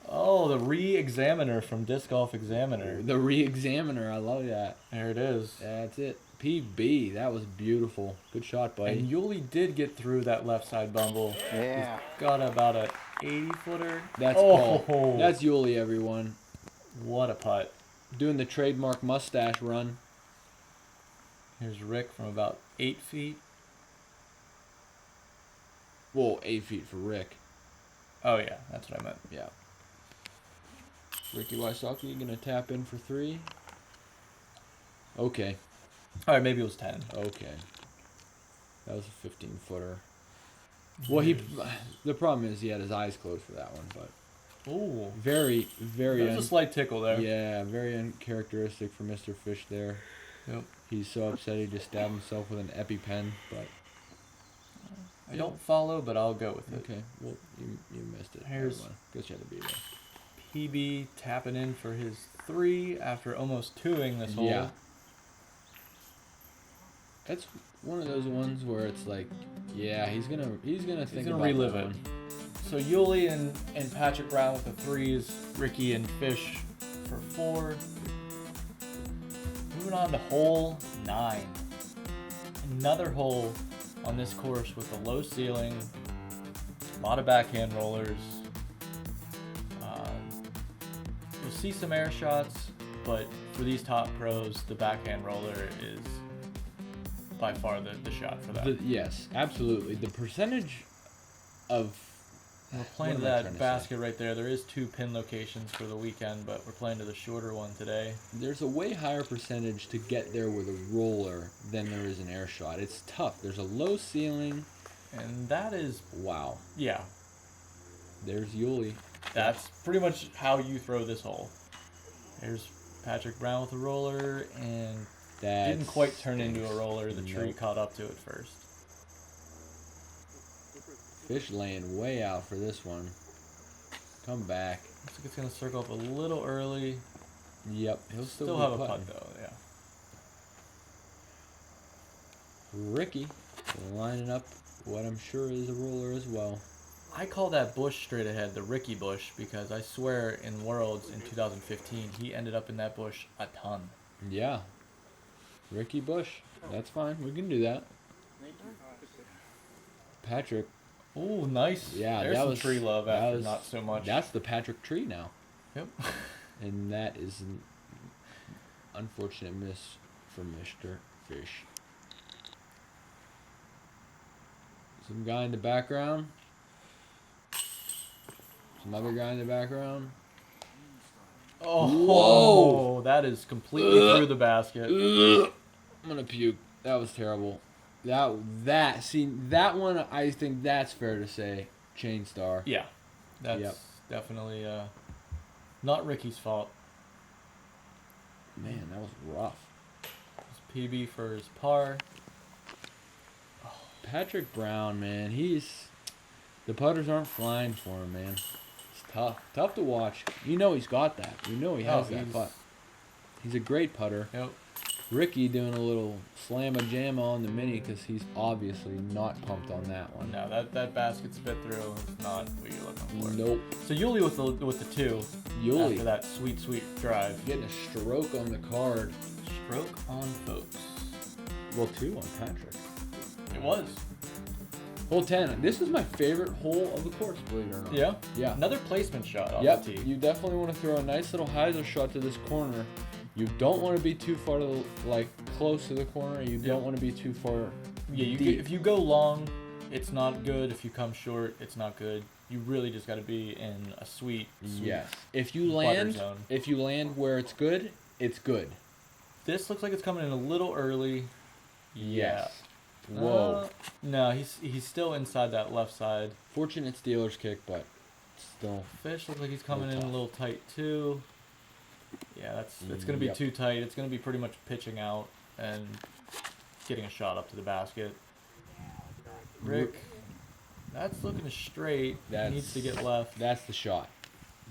[SPEAKER 2] Oh, the re-examiner from Disc Golf Examiner.
[SPEAKER 1] The re-examiner, I love that.
[SPEAKER 2] There it is.
[SPEAKER 1] That's it. PB, that was beautiful. Good shot, buddy.
[SPEAKER 2] And Yuli did get through that left side bumble.
[SPEAKER 4] Yeah.
[SPEAKER 2] He's got about a 80-footer.
[SPEAKER 1] That's
[SPEAKER 2] oh,
[SPEAKER 1] Paul. That's Yuli, everyone.
[SPEAKER 2] What a putt.
[SPEAKER 1] Doing the trademark mustache run.
[SPEAKER 2] Here's Rick from about 8 feet.
[SPEAKER 1] Whoa, 8 feet for Rick.
[SPEAKER 2] Oh, yeah, that's what I meant.
[SPEAKER 1] Yeah. Ricky Wysocki gonna tap in for 3. Okay.
[SPEAKER 2] All right, maybe it was 10.
[SPEAKER 1] Okay. That was a 15-footer. Well, the problem is he had his eyes closed for that one, but
[SPEAKER 2] Ooh.
[SPEAKER 1] very, very.
[SPEAKER 2] There's a slight tickle there.
[SPEAKER 1] Yeah, very uncharacteristic for Mr. Fish there.
[SPEAKER 2] Yep.
[SPEAKER 1] He's so upset he just stabbed himself with an EpiPen, but
[SPEAKER 2] I don't follow, but I'll go with it.
[SPEAKER 1] okay. Well, you missed it.
[SPEAKER 2] Here's-
[SPEAKER 1] Guess you had to be there.
[SPEAKER 2] PB tapping in for his 3 after almost 2ing this hole.
[SPEAKER 1] Yeah. That's one of those ones where it's like, yeah, he's gonna think
[SPEAKER 2] gonna
[SPEAKER 1] about
[SPEAKER 2] relive
[SPEAKER 1] that
[SPEAKER 2] it.
[SPEAKER 1] one.
[SPEAKER 2] So Yuli and Patrick Brown with the 3s, Ricky and Fish for 4. Moving on to hole 9. Another hole on this course with a low ceiling, a lot of backhand rollers. You'll see some air shots, but for these top pros, the backhand roller is by far the shot for that.
[SPEAKER 1] Yes, absolutely. The percentage of
[SPEAKER 2] We're playing to
[SPEAKER 1] what am I trying
[SPEAKER 2] that
[SPEAKER 1] to
[SPEAKER 2] basket right there. There is 2 pin locations for the weekend, but we're playing to the shorter one today.
[SPEAKER 1] there's a way higher percentage to get there with a roller than there is an air shot. It's tough. There's a low ceiling.
[SPEAKER 2] And that is,
[SPEAKER 1] Wow.
[SPEAKER 2] yeah,
[SPEAKER 1] There's Yuli.
[SPEAKER 2] that's pretty much how you throw this hole. There's Patrick Brown with a roller, and
[SPEAKER 1] That
[SPEAKER 2] didn't quite turn into a roller. The tree
[SPEAKER 1] Nope.
[SPEAKER 2] caught up to it first.
[SPEAKER 1] Fish laying way out for this one. Come back.
[SPEAKER 2] Looks like it's going to circle up a little early.
[SPEAKER 1] Yep. He'll still,
[SPEAKER 2] Still
[SPEAKER 1] be
[SPEAKER 2] have a
[SPEAKER 1] putting.
[SPEAKER 2] putt, though, yeah.
[SPEAKER 1] Ricky lining up what I'm sure is a roller as well.
[SPEAKER 2] I call that bush straight ahead the Ricky bush because I swear in Worlds in 2015 he ended up in that bush a ton.
[SPEAKER 1] Yeah. Ricky Bush. That's fine. We can do that. Patrick.
[SPEAKER 2] Ooh, nice.
[SPEAKER 1] Yeah,
[SPEAKER 2] There's
[SPEAKER 1] that
[SPEAKER 2] some
[SPEAKER 1] was
[SPEAKER 2] tree love
[SPEAKER 1] that
[SPEAKER 2] after
[SPEAKER 1] was-
[SPEAKER 2] not so much.
[SPEAKER 1] That's the Patrick tree now.
[SPEAKER 2] Yep.
[SPEAKER 1] And that is an unfortunate miss for Mr. Fish. Some guy in the background. Some other guy in the background.
[SPEAKER 2] Oh,
[SPEAKER 1] Whoa.
[SPEAKER 2] that is completely through the basket.
[SPEAKER 1] I'm gonna puke. That was terrible. That one I think that's fair to say. Chain star.
[SPEAKER 2] Yeah, that's
[SPEAKER 1] Yep.
[SPEAKER 2] definitely not Ricky's fault.
[SPEAKER 1] Man, that was rough.
[SPEAKER 2] It's PB for his par.
[SPEAKER 1] Patrick Brown, man, the putters aren't flying for him, man. It's tough to watch. You know he's got that. You know he has that
[SPEAKER 2] he's-
[SPEAKER 1] putt. He's a great putter.
[SPEAKER 2] Yep.
[SPEAKER 1] Ricky doing a little slam-a-jam on the mini because he's obviously not pumped on that one.
[SPEAKER 2] No, that basket spit through is not what you're looking for.
[SPEAKER 1] Nope.
[SPEAKER 2] So Yuli with the 2 after
[SPEAKER 1] Yuli
[SPEAKER 2] that sweet drive.
[SPEAKER 1] getting a stroke on the card.
[SPEAKER 2] Stroke on folks.
[SPEAKER 1] Well, 2 on Patrick.
[SPEAKER 2] It was.
[SPEAKER 1] Hole 10. This is my favorite hole of the course, believe it or not.
[SPEAKER 2] Yeah.
[SPEAKER 1] Yeah.
[SPEAKER 2] Another placement shot off
[SPEAKER 1] Yep.
[SPEAKER 2] the tee.
[SPEAKER 1] You definitely want to throw a nice little hyzer shot to this corner. You don't want to be too far to close to the corner. You don't want to be too far
[SPEAKER 2] Yeah,
[SPEAKER 1] deep.
[SPEAKER 2] if you go long, It's not good. If you come short, it's not good. You really just got to be in a sweet
[SPEAKER 1] Yes. If you
[SPEAKER 2] butter
[SPEAKER 1] land where it's good, it's good.
[SPEAKER 2] This looks like it's coming in a little early.
[SPEAKER 1] Yes. Whoa.
[SPEAKER 2] No, he's still inside that left side.
[SPEAKER 1] Fortunate Steelers kick, but still.
[SPEAKER 2] Fish looks like he's coming in a little tight too. Yeah, it's going to be
[SPEAKER 1] Yep.
[SPEAKER 2] too tight. It's going to be pretty much pitching out and getting a shot up to the basket. Rick, that's looking straight. Needs to get left.
[SPEAKER 1] That's the shot.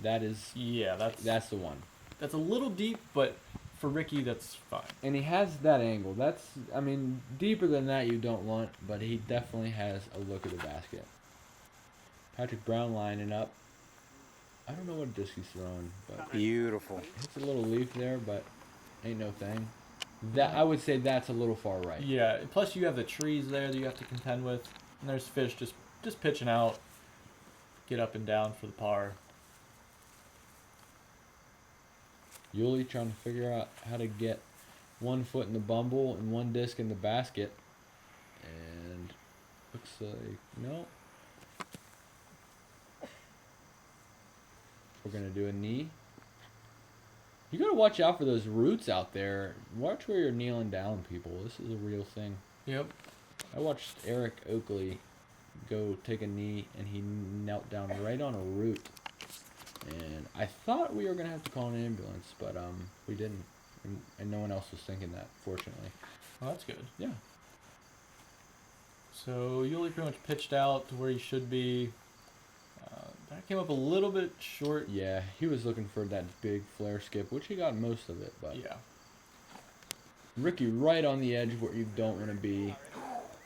[SPEAKER 1] That is.
[SPEAKER 2] Yeah,
[SPEAKER 1] That's the one.
[SPEAKER 2] that's a little deep, but for Ricky, that's fine.
[SPEAKER 1] And he has that angle. That's, I mean, deeper than that you don't want, but he definitely has a look at the basket. Patrick Brown lining up. I don't know what disc he's throwing, but
[SPEAKER 4] Beautiful.
[SPEAKER 1] hits a little leaf there, but ain't no thing. That I would say that's a little far right.
[SPEAKER 2] Yeah. Plus, you have the trees there that you have to contend with, and there's Fish just pitching out, get up and down for the par.
[SPEAKER 1] Yuli trying to figure out how to get one foot in the bumble and one disc in the basket. And looks like, no. We're going to do a knee. You got to watch out for those roots out there. Watch where you're kneeling down, people. This is a real thing.
[SPEAKER 2] Yep.
[SPEAKER 1] I watched Eric Oakley go take a knee, and he knelt down right on a root. And I thought we were going to have to call an ambulance, but we didn't. And no one else was thinking that, fortunately.
[SPEAKER 2] Well, that's good.
[SPEAKER 1] Yeah.
[SPEAKER 2] So Yuli pretty much pitched out to where he should be. That came up a little bit short.
[SPEAKER 1] Yeah, he was looking for that big flare skip, which he got most of it. But
[SPEAKER 2] Yeah.
[SPEAKER 1] Ricky right on the edge where you don't want to be.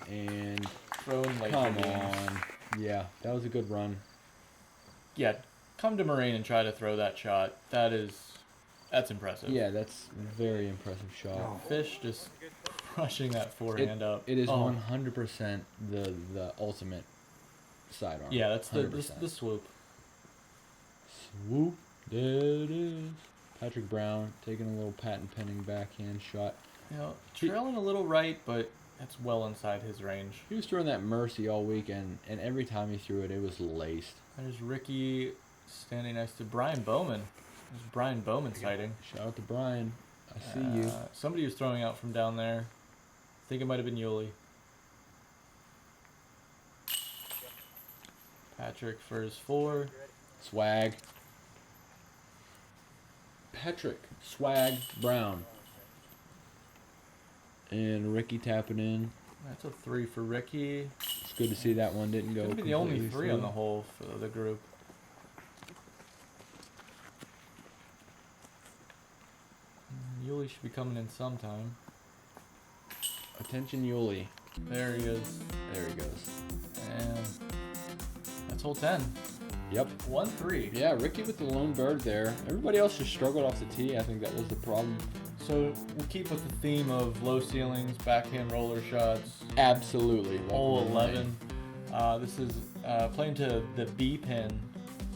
[SPEAKER 1] And
[SPEAKER 2] Throwing like
[SPEAKER 1] come on. Yeah, that was a good run.
[SPEAKER 2] Yeah. Come to Moraine and try to throw that shot. That's impressive.
[SPEAKER 1] Yeah, that's a very impressive shot.
[SPEAKER 2] Fish just crushing that forehand up.
[SPEAKER 1] It is
[SPEAKER 2] Oh.
[SPEAKER 1] 100% the ultimate sidearm.
[SPEAKER 2] Yeah, that's the
[SPEAKER 1] 100%.
[SPEAKER 2] swoop.
[SPEAKER 1] Swoop. There it is. Patrick Brown taking a little patent pending backhand shot.
[SPEAKER 2] You know, trailing a little right, but it's well inside his range.
[SPEAKER 1] He was throwing that Mercy all weekend, and every time he threw it, it was laced.
[SPEAKER 2] There's Ricky standing next to Brian Bowman. There's Brian Bowman sighting.
[SPEAKER 1] Shout out to Bryan. I see you.
[SPEAKER 2] Somebody was throwing out from down there. I think it might have been Yuli. Patrick for his 4.
[SPEAKER 1] Swag. Patrick Swag Brown. And Ricky tapping in.
[SPEAKER 2] That's a 3 for Ricky.
[SPEAKER 1] It's good to see that one didn't go.
[SPEAKER 2] Could be the only
[SPEAKER 1] completely
[SPEAKER 2] 3 on
[SPEAKER 1] through.
[SPEAKER 2] the hole for the group. Yuli should be coming in sometime.
[SPEAKER 1] Attention, Yuli.
[SPEAKER 2] There he is.
[SPEAKER 1] There he goes.
[SPEAKER 2] And that's hole 10.
[SPEAKER 1] Yep.
[SPEAKER 2] 1-3.
[SPEAKER 1] Yeah, Ricky with the lone bird there. Everybody else just struggled off the tee. I think that was the problem.
[SPEAKER 2] So we'll keep with the theme of low ceilings, backhand roller shots.
[SPEAKER 1] Absolutely.
[SPEAKER 2] Hole 11. This is playing to the B pin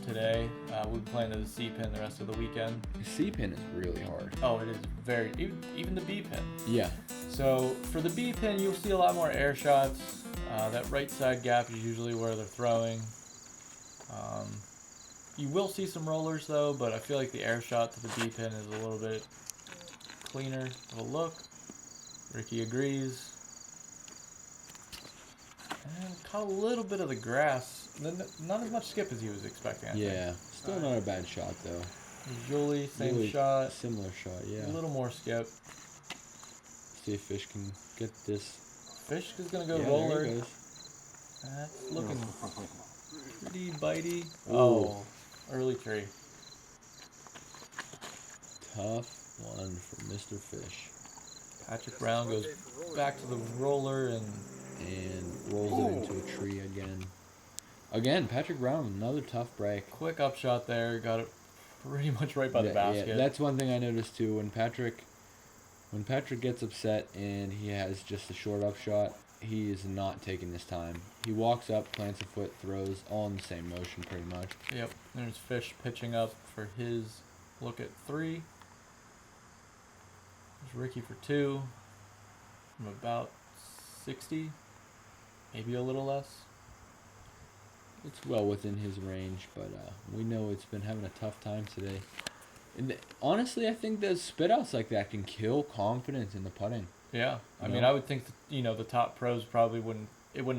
[SPEAKER 2] today. We'll be playing to the C pin the rest of the weekend.
[SPEAKER 1] The C pin is really hard.
[SPEAKER 2] Oh, it is very, even the B pin.
[SPEAKER 1] Yeah.
[SPEAKER 2] So for the B pin, you'll see a lot more air shots. That right side gap is usually where they're throwing. You will see some rollers though, but I feel like the air shot to the B pin is a little bit cleaner of a look. Ricky agrees. And caught a little bit of the grass. Not as much skip as he was expecting, I think.
[SPEAKER 1] Yeah. Still not a bad shot though.
[SPEAKER 2] Julie, same
[SPEAKER 1] Really
[SPEAKER 2] shot.
[SPEAKER 1] Similar shot, yeah.
[SPEAKER 2] A little more skip.
[SPEAKER 1] See if Fish can get this.
[SPEAKER 2] Fish is going to go
[SPEAKER 1] Yeah,
[SPEAKER 2] roller.
[SPEAKER 1] there he goes.
[SPEAKER 2] That's looking pretty bitey.
[SPEAKER 1] Ooh.
[SPEAKER 2] Oh, early tree.
[SPEAKER 1] Tough one for Mr. Fish.
[SPEAKER 2] Patrick Brown goes back to the roller and
[SPEAKER 1] rolls it into a tree again. Again, Patrick Brown, another tough break.
[SPEAKER 2] quick upshot there. Got it pretty much right by the basket.
[SPEAKER 1] Yeah, that's one thing I noticed too. When Patrick gets upset and he has just a short upshot, he is not taking his time. He walks up, plants a foot, throws, all in the same motion pretty much.
[SPEAKER 2] Yep. There's Fish pitching up for his look at 3. There's Ricky for 2. From about 60, maybe a little less.
[SPEAKER 1] it's well within his range, but we know it's been having a tough time today. And honestly, I think that spit outs like that can kill confidence in the putting.
[SPEAKER 2] Yeah, I
[SPEAKER 1] You
[SPEAKER 2] mean,
[SPEAKER 1] know?
[SPEAKER 2] I would think that, the top pros probably wouldn't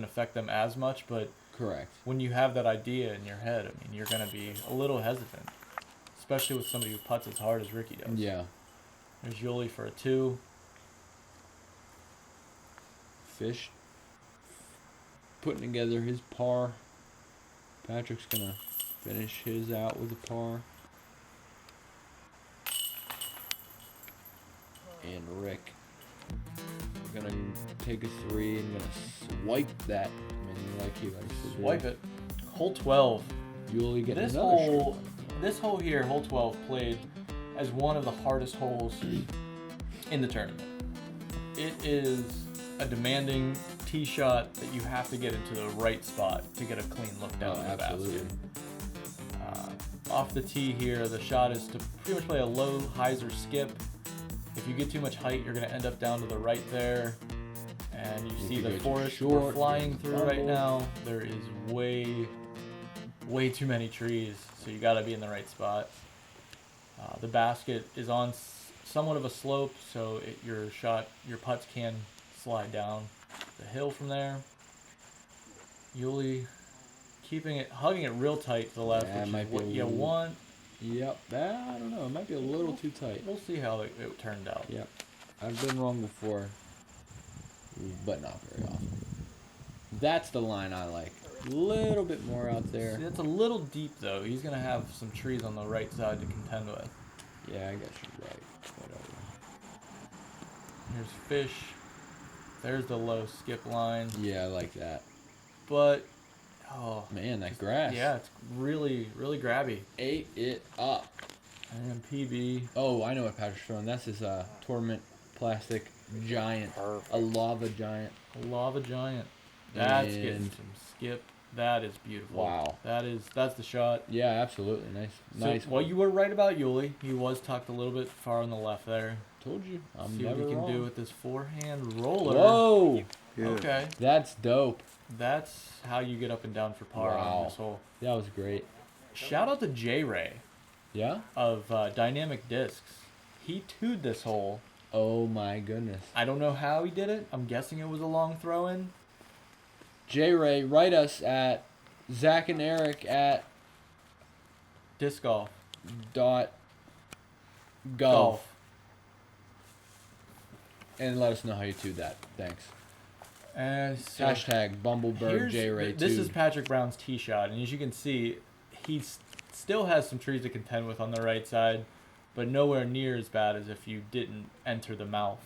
[SPEAKER 2] affect them as much, but
[SPEAKER 1] Correct.
[SPEAKER 2] when you have that idea in your head, I mean, you're going to be a little hesitant, especially with somebody who putts as hard as Ricky does.
[SPEAKER 1] Yeah.
[SPEAKER 2] There's Yuli for a 2.
[SPEAKER 1] Fish putting together his par. Patrick's gonna finish his out with a par. And Rick gonna take a 3 and gonna swipe that. I mean, like he likes to do.
[SPEAKER 2] Swipe it. Hole 12.
[SPEAKER 1] Yuli getting
[SPEAKER 2] This
[SPEAKER 1] another
[SPEAKER 2] hole,
[SPEAKER 1] stroke.
[SPEAKER 2] this hole here, hole 12, played as one of the hardest holes in the tournament. It is a demanding tee shot that you have to get into the right spot to get a clean look down the
[SPEAKER 1] Absolutely.
[SPEAKER 2] basket. Off the tee here, the shot is to pretty much play a low hyzer skip. If you get too much height, you're going to end up down to the right there. And you
[SPEAKER 1] If
[SPEAKER 2] see
[SPEAKER 1] you
[SPEAKER 2] the
[SPEAKER 1] get too
[SPEAKER 2] forest
[SPEAKER 1] short,
[SPEAKER 2] we're flying
[SPEAKER 1] you
[SPEAKER 2] through
[SPEAKER 1] fumble.
[SPEAKER 2] right now. There is way too many trees, so you got to be in the right spot. The basket is on somewhat of a slope, so your putts can slide down the hill from there. Yuli hugging it real tight to the left,
[SPEAKER 1] Yeah, it
[SPEAKER 2] which
[SPEAKER 1] might
[SPEAKER 2] is
[SPEAKER 1] be
[SPEAKER 2] what
[SPEAKER 1] a
[SPEAKER 2] you
[SPEAKER 1] little-
[SPEAKER 2] want.
[SPEAKER 1] Yep. I don't know. It might be a little too tight.
[SPEAKER 2] We'll see how it turned out.
[SPEAKER 1] Yep. I've been wrong before, but not very often. That's the line I like. A little bit more out there.
[SPEAKER 2] See, that's a little deep, though. He's going to have some trees on the right side to contend with.
[SPEAKER 1] Yeah, I guess you're right. Whatever.
[SPEAKER 2] Here's Fish. There's the low skip line.
[SPEAKER 1] Yeah, I like that.
[SPEAKER 2] But,
[SPEAKER 1] Man, that grass.
[SPEAKER 2] yeah, it's really, really grabby.
[SPEAKER 1] Ate it up.
[SPEAKER 2] And then PB.
[SPEAKER 1] Oh, I know what Patrick's throwing. That's his tournament plastic giant. A lava giant.
[SPEAKER 2] A lava giant. That's getting
[SPEAKER 1] And-
[SPEAKER 2] some skip. That is beautiful.
[SPEAKER 1] Wow.
[SPEAKER 2] That's the shot.
[SPEAKER 1] Yeah, absolutely. Nice.
[SPEAKER 2] So, well, you were right about Yuli. He was tucked a little bit far on the left there.
[SPEAKER 1] Told you. I'm
[SPEAKER 2] See what
[SPEAKER 1] never
[SPEAKER 2] he can
[SPEAKER 1] wrong.
[SPEAKER 2] do with this forehand roller.
[SPEAKER 1] Whoa!
[SPEAKER 2] Okay.
[SPEAKER 1] That's dope.
[SPEAKER 2] That's how you get up and down for par
[SPEAKER 1] Wow.
[SPEAKER 2] on this hole.
[SPEAKER 1] That was great.
[SPEAKER 2] Shout out to J-Ray
[SPEAKER 1] Yeah?
[SPEAKER 2] of Dynamic Discs. He two'd this hole.
[SPEAKER 1] Oh my goodness.
[SPEAKER 2] I don't know how he did it. I'm guessing it was a long throw-in.
[SPEAKER 1] J-Ray, write us at Zach and Eric at
[SPEAKER 2] Disc golf.
[SPEAKER 1] dot golf and let us know how you do that. Thanks.
[SPEAKER 2] And so
[SPEAKER 1] Hashtag Bumbleberg J-Ray
[SPEAKER 2] this
[SPEAKER 1] 2.
[SPEAKER 2] is Patrick Brown's tee shot, and as you can see, he still has some trees to contend with on the right side, but nowhere near as bad as if you didn't enter the mouth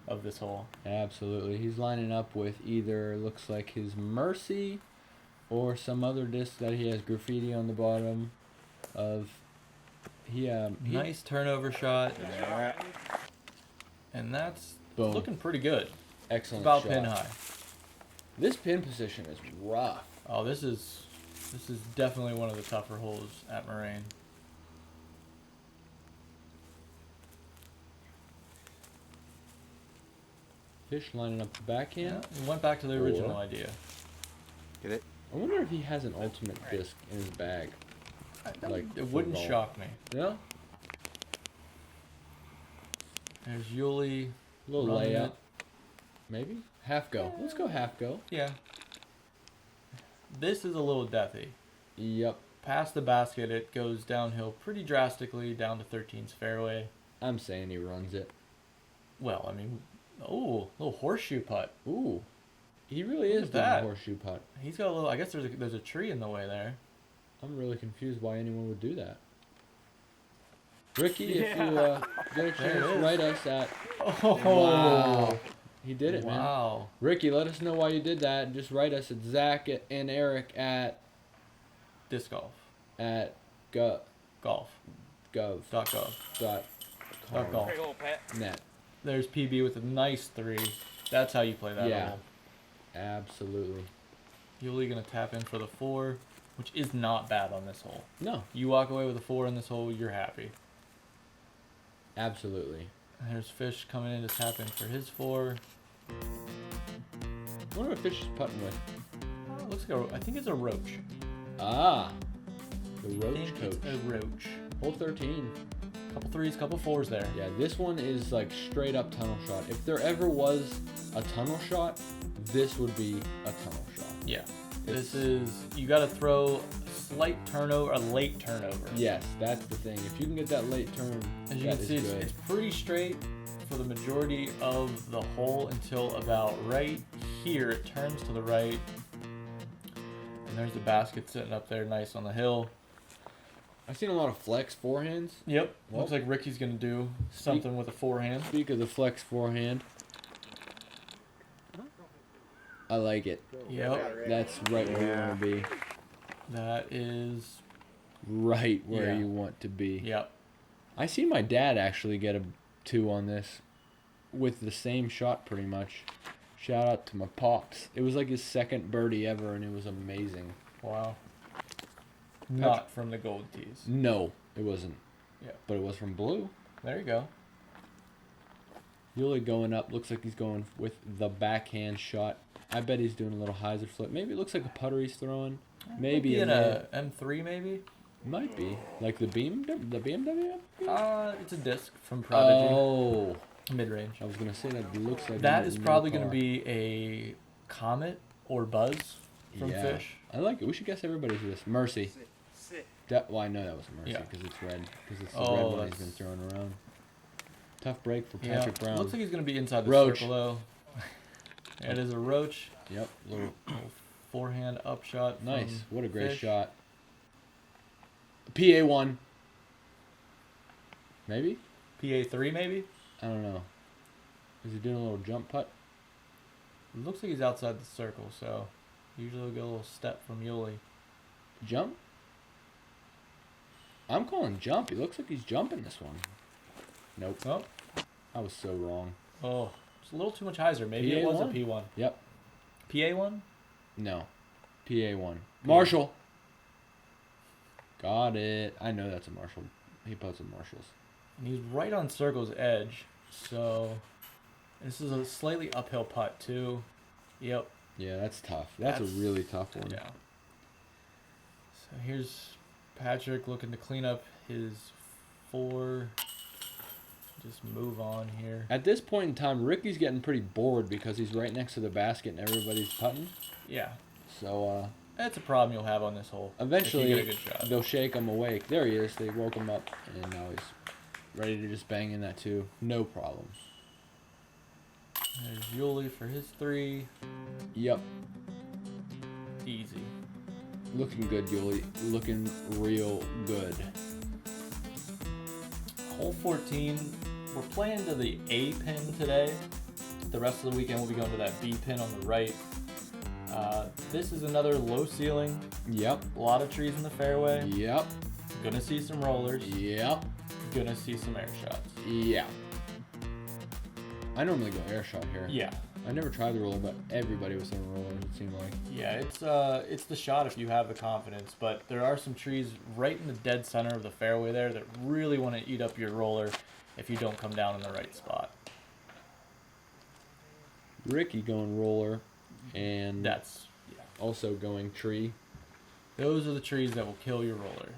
[SPEAKER 2] of this hole.
[SPEAKER 1] Absolutely. He's lining up with either looks like his Mercy or some other disc that he has graffiti on the bottom of. He
[SPEAKER 2] Nice turnover shot, and that's
[SPEAKER 1] Boom.
[SPEAKER 2] looking pretty good.
[SPEAKER 1] Excellent
[SPEAKER 2] About
[SPEAKER 1] shot.
[SPEAKER 2] pin high.
[SPEAKER 1] This pin position is rough.
[SPEAKER 2] Oh, this is definitely one of the tougher holes at Moraine.
[SPEAKER 1] Fish lining up the backhand.
[SPEAKER 2] Yeah, we went back to the original
[SPEAKER 1] Or-
[SPEAKER 2] idea.
[SPEAKER 4] Get it?
[SPEAKER 1] I wonder if he has an ultimate disc in his bag. Like
[SPEAKER 2] It wouldn't
[SPEAKER 1] for golf.
[SPEAKER 2] shock me.
[SPEAKER 1] Yeah?
[SPEAKER 2] There's Yuli.
[SPEAKER 1] Little
[SPEAKER 2] running
[SPEAKER 1] layup.
[SPEAKER 2] it.
[SPEAKER 1] Maybe? Half go. Let's go half go.
[SPEAKER 2] Yeah. This is a little deathy.
[SPEAKER 1] Yep.
[SPEAKER 2] Past the basket, it goes downhill pretty drastically down to 13's fairway.
[SPEAKER 1] I'm saying he runs it.
[SPEAKER 2] Well, I mean, little horseshoe putt.
[SPEAKER 1] Ooh. He really
[SPEAKER 2] Look
[SPEAKER 1] is
[SPEAKER 2] at
[SPEAKER 1] doing
[SPEAKER 2] that.
[SPEAKER 1] a horseshoe putt.
[SPEAKER 2] He's got a little. I guess there's a tree in the way there.
[SPEAKER 1] I'm really confused why anyone would do that. Ricky, if you get a
[SPEAKER 2] There it
[SPEAKER 1] chance,
[SPEAKER 2] is.
[SPEAKER 1] write us at.
[SPEAKER 2] Oh,
[SPEAKER 1] Wow. He did it, man.
[SPEAKER 2] wow.
[SPEAKER 1] Ricky, let us know why you did that. Just write us at Zach and Eric at
[SPEAKER 2] Disc golf.
[SPEAKER 1] gov
[SPEAKER 2] Golf.
[SPEAKER 1] gov
[SPEAKER 2] Dot gov.
[SPEAKER 1] dot
[SPEAKER 2] Dot golf.
[SPEAKER 1] net.
[SPEAKER 2] There's PB with a nice 3. That's how you play that
[SPEAKER 1] Yeah.
[SPEAKER 2] hole.
[SPEAKER 1] Absolutely.
[SPEAKER 2] Yuli gonna tap in for the 4, which is not bad on this hole.
[SPEAKER 1] No,
[SPEAKER 2] You walk away with a 4 in this hole, you're happy.
[SPEAKER 1] absolutely.
[SPEAKER 2] And there's Fish coming in to tap in for his 4.
[SPEAKER 1] I wonder what Fish is putting with.
[SPEAKER 2] Looks like I think it's a roach.
[SPEAKER 1] Ah, the
[SPEAKER 2] I
[SPEAKER 1] roach
[SPEAKER 2] think
[SPEAKER 1] coach.
[SPEAKER 2] it's a roach.
[SPEAKER 1] Hole 13.
[SPEAKER 2] Couple threes, couple fours there.
[SPEAKER 1] Yeah, this one is like straight up tunnel shot. If there ever was a tunnel shot, this would be a tunnel shot.
[SPEAKER 2] Yeah. This is, you got to throw a slight turnover, a late turnover.
[SPEAKER 1] Yes, that's the thing. If you can get that late turn,
[SPEAKER 2] As you
[SPEAKER 1] that
[SPEAKER 2] can
[SPEAKER 1] is
[SPEAKER 2] see,
[SPEAKER 1] good.
[SPEAKER 2] it's pretty straight for the majority of the hole until about right here. It turns to the right. And there's the basket sitting up there nice on the hill.
[SPEAKER 1] I've seen a lot of flex forehands.
[SPEAKER 2] Yep.
[SPEAKER 1] Well,
[SPEAKER 2] Looks like Ricky's going to do something with a forehand.
[SPEAKER 1] Speak of the flex forehand. I like it.
[SPEAKER 2] Yep.
[SPEAKER 1] That's right where you want to be.
[SPEAKER 2] That is,
[SPEAKER 1] Right where
[SPEAKER 2] Yeah.
[SPEAKER 1] you want to be.
[SPEAKER 2] yep.
[SPEAKER 1] I seen my dad actually get a 2 on this with the same shot pretty much. Shout out to my pops. It was like his second birdie ever and it was amazing.
[SPEAKER 2] Wow. Not from the gold tees.
[SPEAKER 1] No, it wasn't.
[SPEAKER 2] Yeah.
[SPEAKER 1] But it was from blue.
[SPEAKER 2] There you go.
[SPEAKER 1] Yuli going up. Looks like he's going with the backhand shot. I bet he's doing a little hyzer flip. Maybe it looks like a putter he's throwing. Maybe
[SPEAKER 2] in
[SPEAKER 1] a
[SPEAKER 2] a M3 maybe.
[SPEAKER 1] might be like the BMW.
[SPEAKER 2] It's a disc from Prodigy.
[SPEAKER 1] Oh,
[SPEAKER 2] Mid-range.
[SPEAKER 1] I was gonna say that looks like
[SPEAKER 2] That
[SPEAKER 1] a
[SPEAKER 2] is
[SPEAKER 1] new
[SPEAKER 2] probably going to
[SPEAKER 1] car.
[SPEAKER 2] be a Comet or Buzz from
[SPEAKER 1] Yeah.
[SPEAKER 2] Fish.
[SPEAKER 1] I like it. We should guess everybody's this. Mercy. Well, I know that was a Mercy
[SPEAKER 2] Yeah.
[SPEAKER 1] because it's red. Because it's the
[SPEAKER 2] Oh,
[SPEAKER 1] red one he's
[SPEAKER 2] that's-
[SPEAKER 1] been throwing around. Tough break for
[SPEAKER 2] Yeah.
[SPEAKER 1] Patrick Brown.
[SPEAKER 2] Looks like he's going to be inside the
[SPEAKER 1] Roach.
[SPEAKER 2] circle though. It is a Roach.
[SPEAKER 1] Yep. Little,
[SPEAKER 2] Little forehand upshot.
[SPEAKER 1] nice.
[SPEAKER 2] from
[SPEAKER 1] What a great
[SPEAKER 2] Fish.
[SPEAKER 1] shot. PA1. Maybe?
[SPEAKER 2] PA3 maybe.
[SPEAKER 1] I don't know. Is he doing a little jump putt?
[SPEAKER 2] Looks like he's outside the circle, so usually we'll get a little step from Yuli.
[SPEAKER 1] Jump? I'm calling jump. He looks like he's jumping this one. Nope.
[SPEAKER 2] Oh,
[SPEAKER 1] I was so wrong.
[SPEAKER 2] oh, it's a little too much hyzer. Maybe it was a
[SPEAKER 1] PA1?
[SPEAKER 2] P1.
[SPEAKER 1] Yep.
[SPEAKER 2] PA1?
[SPEAKER 1] No. PA1. Marshall. Got it. I know that's a Marshall. He puts in Marshalls.
[SPEAKER 2] And he's right on circle's edge, so this is a slightly uphill putt too. Yep.
[SPEAKER 1] Yeah, that's tough. That's a really tough one.
[SPEAKER 2] Yeah. So here's Patrick looking to clean up his 4. Just move on here.
[SPEAKER 1] At this point in time, Ricky's getting pretty bored because he's right next to the basket and everybody's putting.
[SPEAKER 2] Yeah.
[SPEAKER 1] So,
[SPEAKER 2] That's a problem you'll have on this hole.
[SPEAKER 1] eventually,
[SPEAKER 2] if you get a good shot.
[SPEAKER 1] they'll shake him awake. There he is. They woke him up, and now he's ready to just bang in that 2. No problem.
[SPEAKER 2] There's Yuli for his 3.
[SPEAKER 1] Yep.
[SPEAKER 2] Easy.
[SPEAKER 1] Looking good, Yuli. Looking real good.
[SPEAKER 2] Hole 14. We're playing to the A pin today. The rest of the weekend we'll be going to that B pin on the right. This is another low ceiling.
[SPEAKER 1] Yep.
[SPEAKER 2] A lot of trees in the fairway.
[SPEAKER 1] Yep.
[SPEAKER 2] Gonna see some rollers.
[SPEAKER 1] Yep.
[SPEAKER 2] Gonna see some air shots.
[SPEAKER 1] Yeah. I normally go air shot here.
[SPEAKER 2] Yeah.
[SPEAKER 1] I never tried the roller, but everybody was throwing rollers, it seemed like.
[SPEAKER 2] Yeah, it's the shot if you have the confidence, but there are some trees right in the dead center of the fairway there that really want to eat up your roller if you don't come down in the right spot.
[SPEAKER 1] Ricky going roller, and
[SPEAKER 2] That's
[SPEAKER 1] also going tree.
[SPEAKER 2] those are the trees that will kill your roller.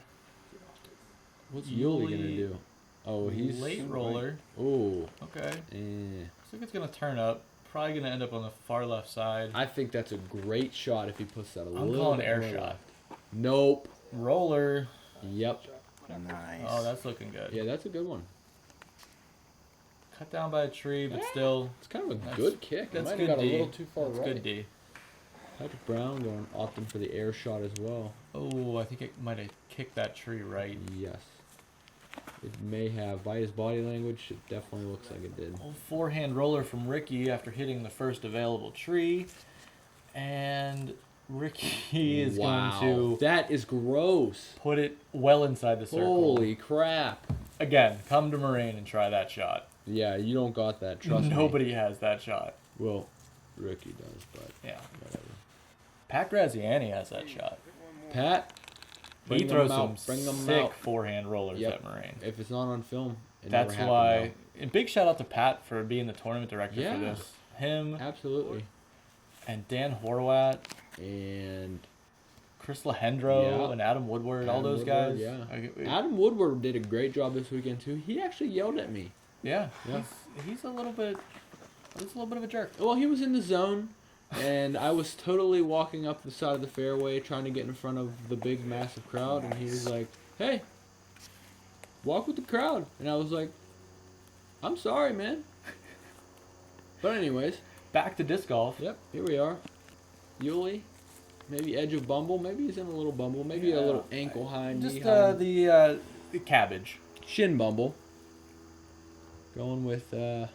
[SPEAKER 1] What's Yuli gonna
[SPEAKER 2] Yuli-
[SPEAKER 1] do? Oh, he's
[SPEAKER 2] late roller.
[SPEAKER 1] Oh,
[SPEAKER 2] Okay.
[SPEAKER 1] eh.
[SPEAKER 2] Looks like it's gonna turn up. Probably gonna end up on the far left side.
[SPEAKER 1] I think that's a great shot if he puts that a
[SPEAKER 2] I'm
[SPEAKER 1] little
[SPEAKER 2] calling
[SPEAKER 1] bit
[SPEAKER 2] air
[SPEAKER 1] more
[SPEAKER 2] shot.
[SPEAKER 1] left. Nope.
[SPEAKER 2] Roller.
[SPEAKER 1] Yep.
[SPEAKER 4] Nice.
[SPEAKER 2] Oh, that's looking good.
[SPEAKER 1] Yeah, that's a good one.
[SPEAKER 2] Cut down by a tree, but
[SPEAKER 1] Yeah.
[SPEAKER 2] still.
[SPEAKER 1] It's kind of a
[SPEAKER 2] That's-
[SPEAKER 1] good kick. It
[SPEAKER 2] That's
[SPEAKER 1] might have
[SPEAKER 2] good
[SPEAKER 1] got
[SPEAKER 2] D.
[SPEAKER 1] a little too far
[SPEAKER 2] That's
[SPEAKER 1] right.
[SPEAKER 2] good D.
[SPEAKER 1] Patrick Brown going opting for the air shot as well.
[SPEAKER 2] Oh, I think it might have kicked that tree right.
[SPEAKER 1] Yes. It may have. By his body language, it definitely looks like it did.
[SPEAKER 2] Old forehand roller from Ricky after hitting the first available tree. And Ricky is
[SPEAKER 1] Wow.
[SPEAKER 2] going to
[SPEAKER 1] That is gross.
[SPEAKER 2] put it well inside the circle.
[SPEAKER 1] Holy crap.
[SPEAKER 2] Again, come to Moraine and try that shot.
[SPEAKER 1] Yeah, you don't got that. Trust me.
[SPEAKER 2] Nobody has that shot.
[SPEAKER 1] Well, Ricky does, but
[SPEAKER 2] Yeah.
[SPEAKER 1] whatever.
[SPEAKER 2] Pat Graziani has that shot.
[SPEAKER 1] Pat,
[SPEAKER 2] He
[SPEAKER 1] bring
[SPEAKER 2] throws
[SPEAKER 1] them
[SPEAKER 2] some
[SPEAKER 1] out. Bring them
[SPEAKER 2] sick
[SPEAKER 1] out.
[SPEAKER 2] forehand rollers
[SPEAKER 1] Yep.
[SPEAKER 2] at Moraine.
[SPEAKER 1] If it's not on film, it
[SPEAKER 2] That's
[SPEAKER 1] never happened,
[SPEAKER 2] why. And big shout out to Pat for being the tournament director
[SPEAKER 1] Yeah.
[SPEAKER 2] for this. Him
[SPEAKER 1] though. Absolutely.
[SPEAKER 2] and Dan Horwat.
[SPEAKER 1] And
[SPEAKER 2] Chris Lahendro
[SPEAKER 1] Yeah.
[SPEAKER 2] and Adam Woodward, all
[SPEAKER 1] Adam
[SPEAKER 2] those
[SPEAKER 1] Woodward,
[SPEAKER 2] guys.
[SPEAKER 1] Yeah. Adam Woodward did a great job this weekend too. He actually yelled at me.
[SPEAKER 2] Yeah.
[SPEAKER 1] Yeah.
[SPEAKER 2] He's a little bit of a jerk.
[SPEAKER 1] Well, he was in the zone, and I was totally walking up the side of the fairway trying to get in front of the big, massive crowd, and he was like, "Hey, walk with the crowd." And I was like, "I'm sorry, man." But anyways.
[SPEAKER 2] Back to disc golf.
[SPEAKER 1] Yep, here we are. Uli, maybe edge of bumble. Maybe he's in a little bumble. Maybe a little ankle high, knee
[SPEAKER 2] Just
[SPEAKER 1] high.
[SPEAKER 2] the cabbage.
[SPEAKER 1] Shin bumble. Going with
[SPEAKER 2] Call it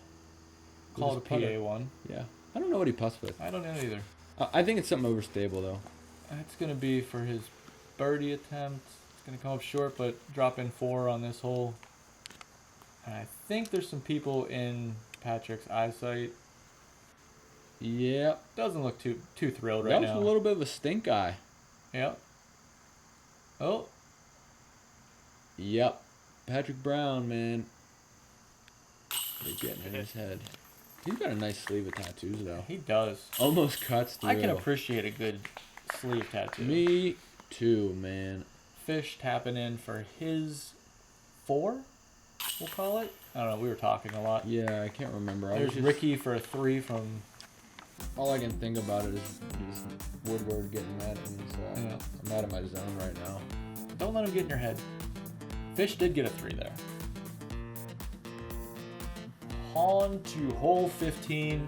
[SPEAKER 2] a
[SPEAKER 1] his putter.
[SPEAKER 2] PA1.
[SPEAKER 1] Yeah. I don't know what he putts with.
[SPEAKER 2] I don't know either.
[SPEAKER 1] I think it's something overstable though.
[SPEAKER 2] It's going to be for his birdie attempt. It's going to come up short, but drop in 4 on this hole. And I think there's some people in Patrick's eyesight.
[SPEAKER 1] Yep.
[SPEAKER 2] Doesn't look too thrilled
[SPEAKER 1] That
[SPEAKER 2] right
[SPEAKER 1] was
[SPEAKER 2] now.
[SPEAKER 1] a little bit of a stink eye.
[SPEAKER 2] Yep. Oh.
[SPEAKER 1] Yep. Patrick Brown, man. They're getting in his head. He's got a nice sleeve of tattoos, though.
[SPEAKER 2] He does.
[SPEAKER 1] Almost cuts through.
[SPEAKER 2] I can appreciate a good sleeve tattoo.
[SPEAKER 1] Me too, man.
[SPEAKER 2] Fish tapping in for his 4, we'll call it. I don't know. We were talking a lot.
[SPEAKER 1] Yeah, I can't remember.
[SPEAKER 2] There's Ricky for a 3 from...
[SPEAKER 1] All I can think about it is Woodward getting mad at me, so
[SPEAKER 2] Yeah.
[SPEAKER 1] I'm out of my zone right now.
[SPEAKER 2] Don't let him get in your head. Fish did get a 3 there. On to hole 15.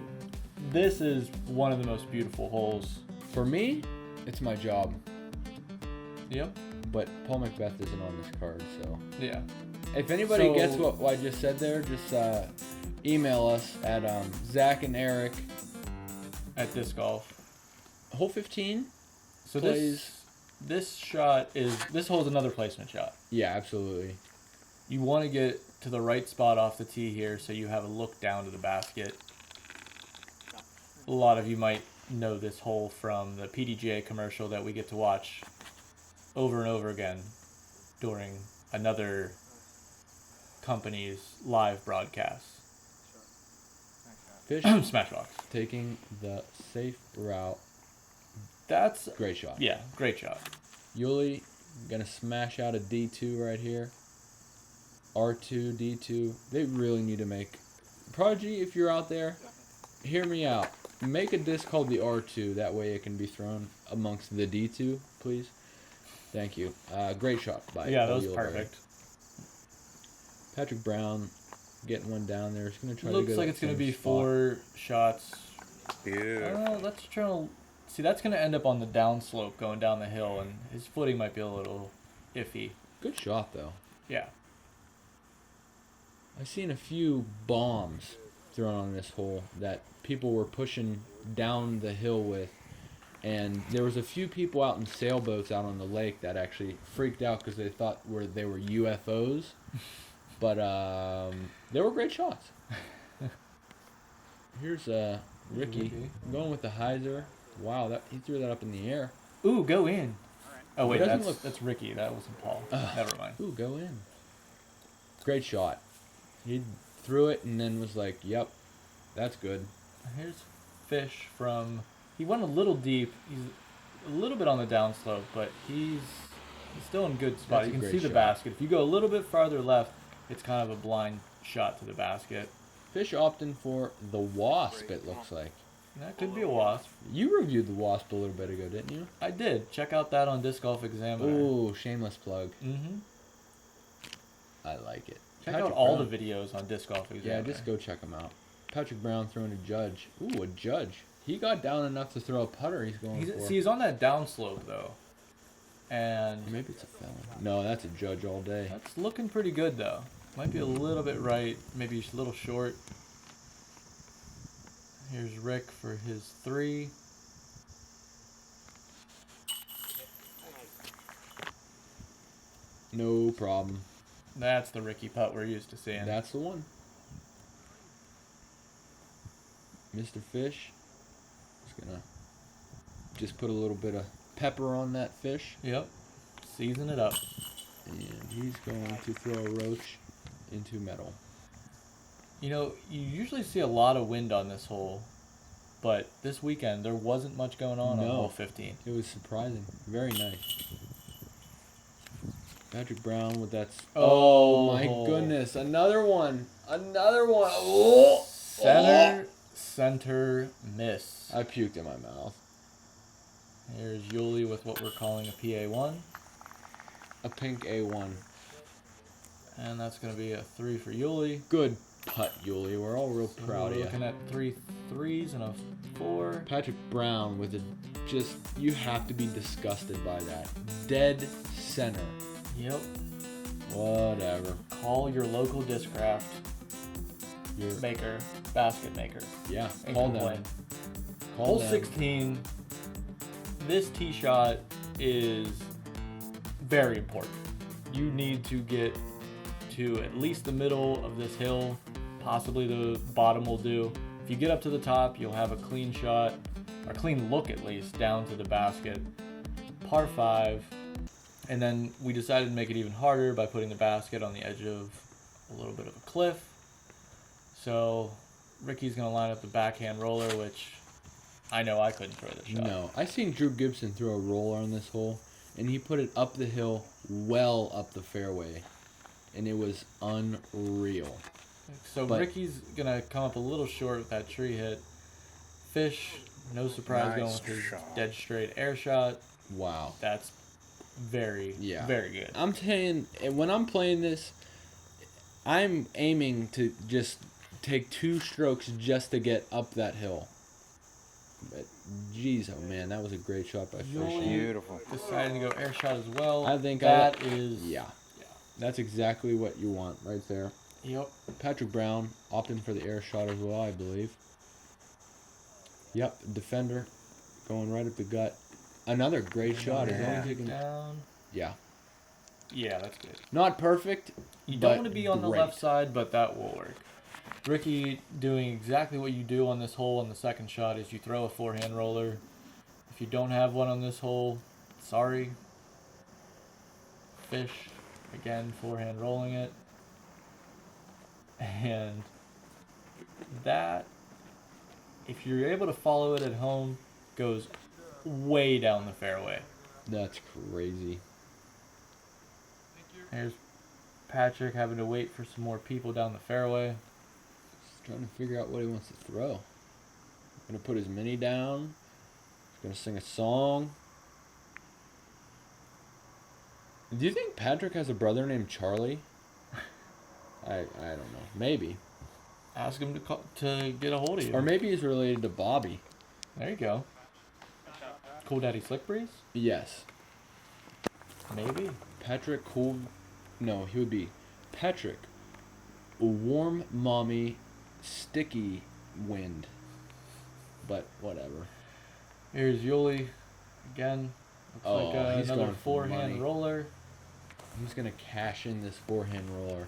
[SPEAKER 2] This is one of the most beautiful holes.
[SPEAKER 1] For me, it's my job,
[SPEAKER 2] Yep.
[SPEAKER 1] but Paul Macbeth isn't on this card, so...
[SPEAKER 2] Yeah.
[SPEAKER 1] If anybody
[SPEAKER 2] So-
[SPEAKER 1] gets what I just said there, just email us at Zach and Eric.
[SPEAKER 2] At disc golf.
[SPEAKER 1] Hole 15.
[SPEAKER 2] So
[SPEAKER 1] plays.
[SPEAKER 2] this hole is another placement shot.
[SPEAKER 1] Yeah, absolutely.
[SPEAKER 2] You want to get to the right spot off the tee here so you have a look down to the basket. A lot of you might know this hole from the PDGA commercial that we get to watch over and over again during another company's live broadcast.
[SPEAKER 1] Fish
[SPEAKER 2] Smashbox.
[SPEAKER 1] taking the safe route.
[SPEAKER 2] That's
[SPEAKER 1] Great shot.
[SPEAKER 2] yeah, great shot.
[SPEAKER 1] Uli gonna smash out a D2 right here. R2, D2. They really need to make... Prodigy, if you're out there, hear me out. Make a disc called the R2. That way it can be thrown amongst the D2, please. Thank you. Great shot by
[SPEAKER 2] Yeah, that was
[SPEAKER 1] Ulibarri.
[SPEAKER 2] perfect.
[SPEAKER 1] Patrick Brown getting one down there. He's going to try
[SPEAKER 2] Looks
[SPEAKER 1] to go
[SPEAKER 2] like
[SPEAKER 1] to
[SPEAKER 2] it's
[SPEAKER 1] that
[SPEAKER 2] going to
[SPEAKER 1] same
[SPEAKER 2] be
[SPEAKER 1] spot.
[SPEAKER 2] 4 shots.
[SPEAKER 3] Beautiful.
[SPEAKER 2] Let's try to... See, that's going to end up on the downslope going down the hill, and his footing might be a little iffy.
[SPEAKER 1] Good shot, though.
[SPEAKER 2] Yeah.
[SPEAKER 1] I've seen a few bombs thrown on this hole that people were pushing down the hill with. And there was a few people out in sailboats out on the lake that actually freaked out because they thought they were UFOs. But they were great shots. Here's Ricky going with the hyzer. Wow, he threw that up in the air.
[SPEAKER 2] Ooh, go in. Oh, wait,
[SPEAKER 1] doesn't
[SPEAKER 2] that's Ricky. That wasn't Paul. Never mind.
[SPEAKER 1] Ooh, go in. Great shot. He threw it and then was like, yep, that's good.
[SPEAKER 2] Here's Fish from... He went a little deep. He's a little bit on the downslope, but he's still in good spot.
[SPEAKER 1] That's a
[SPEAKER 2] You can
[SPEAKER 1] great
[SPEAKER 2] see the
[SPEAKER 1] shot.
[SPEAKER 2] basket. If you go a little bit farther left, it's kind of a blind shot to the basket.
[SPEAKER 1] Fish opting for the Wasp, it looks like.
[SPEAKER 2] That could be a wasp.
[SPEAKER 1] You reviewed the Wasp a little bit ago, didn't you?
[SPEAKER 2] I did. Check out that on Disc Golf Examiner.
[SPEAKER 1] Ooh, shameless plug.
[SPEAKER 2] Mm-hmm.
[SPEAKER 1] I like it.
[SPEAKER 2] Check
[SPEAKER 1] Patrick
[SPEAKER 2] out all
[SPEAKER 1] Brown.
[SPEAKER 2] the videos on Disc Golf
[SPEAKER 1] Yeah,
[SPEAKER 2] Examiner.
[SPEAKER 1] just go check them out. Patrick Brown throwing a Judge. Ooh, a Judge. He got down enough to throw a putter he's going for.
[SPEAKER 2] See, he's on that downslope, though. And
[SPEAKER 1] Maybe it's a felon. No, that's a Judge all day.
[SPEAKER 2] that's looking pretty good, though. Might be a little bit right, maybe a little short. Here's Rick for his 3.
[SPEAKER 1] No problem.
[SPEAKER 2] That's the Ricky putt we're used to seeing.
[SPEAKER 1] That's the one. Mr. Fish is going to just put a little bit of pepper on that fish.
[SPEAKER 2] Yep. Season it up.
[SPEAKER 1] And he's going to throw a roach into metal.
[SPEAKER 2] You know, you usually see a lot of wind on this hole. but this weekend there wasn't much going on
[SPEAKER 1] No.
[SPEAKER 2] hole 15.
[SPEAKER 1] It was surprising. Very nice. Patrick Brown with that. Oh my goodness! Another one. Another one. Oh.
[SPEAKER 2] Center miss.
[SPEAKER 1] I puked in my mouth.
[SPEAKER 2] Here's Yuli with what we're calling a PA1.
[SPEAKER 1] A pink A1.
[SPEAKER 2] And that's going to be a 3 for Yuli.
[SPEAKER 1] Good putt, Yuli. We're all real proud of you.
[SPEAKER 2] Looking at 3 threes and a 4.
[SPEAKER 1] Patrick Brown with a you have to be disgusted by that. Dead center.
[SPEAKER 2] Yep.
[SPEAKER 1] Whatever.
[SPEAKER 2] Call your local discraft maker, basket maker.
[SPEAKER 1] Yeah,
[SPEAKER 2] And
[SPEAKER 1] call
[SPEAKER 2] complain.
[SPEAKER 1] them.
[SPEAKER 2] Hole 16, this tee shot is very important. You need to get to at least the middle of this hill, possibly the bottom will do. If you get up to the top, you'll have a clean shot, or clean look at least, down to the basket. Par 5, and then we decided to make it even harder by putting the basket on the edge of a little bit of a cliff. So Ricky's going to line up the backhand roller, which I know I couldn't throw this shot.
[SPEAKER 1] No, I seen Drew Gibson throw a roller on this hole, and he put it up the hill, well up the fairway, and it was unreal.
[SPEAKER 2] So Ricky's going to come up a little short with that tree hit. Fish, no surprise, going with his dead straight air shot.
[SPEAKER 1] Wow.
[SPEAKER 2] That's very good.
[SPEAKER 1] I'm saying, when I'm playing this, I'm aiming to just take 2 strokes just to get up that hill. But, geez, oh man, that was a great shot by Fish.
[SPEAKER 3] Beautiful.
[SPEAKER 2] Deciding to go air shot as well.
[SPEAKER 1] I think
[SPEAKER 2] that is...
[SPEAKER 1] Yeah. That's exactly what you want right there.
[SPEAKER 2] Yep.
[SPEAKER 1] Patrick Brown opting for the air shot as well, I believe. Yep, defender going right up the gut. Another great shot. He's only taking
[SPEAKER 2] down.
[SPEAKER 1] Yeah.
[SPEAKER 2] Yeah, that's good.
[SPEAKER 1] Not perfect.
[SPEAKER 2] You don't want to be on the left side, but that will work. Ricky doing exactly what you do on this hole on the second shot is you throw a forehand roller. If you don't have one on this hole, sorry. Fish, again, forehand rolling it. And that, if you're able to follow it at home, goes way down the fairway.
[SPEAKER 1] That's crazy.
[SPEAKER 2] Here's Patrick having to wait for some more people down the fairway.
[SPEAKER 1] He's trying to figure out what he wants to throw. Gonna put his mini down. He's gonna sing a song. Do you think Patrick has a brother named Charlie? I don't know. Maybe.
[SPEAKER 2] Ask him to get a hold of you.
[SPEAKER 1] Or maybe he's related to Bobby.
[SPEAKER 2] There you go. Cool Daddy Slick Breeze?
[SPEAKER 1] Yes.
[SPEAKER 2] Maybe.
[SPEAKER 1] Patrick Cool... No, he would be Patrick Warm Mommy Sticky Wind. But whatever.
[SPEAKER 2] Here's Yuli. Again. Looks like
[SPEAKER 1] he's
[SPEAKER 2] another
[SPEAKER 1] going for
[SPEAKER 2] forehand
[SPEAKER 1] money.
[SPEAKER 2] roller.
[SPEAKER 1] He's going to cash in this forehand roller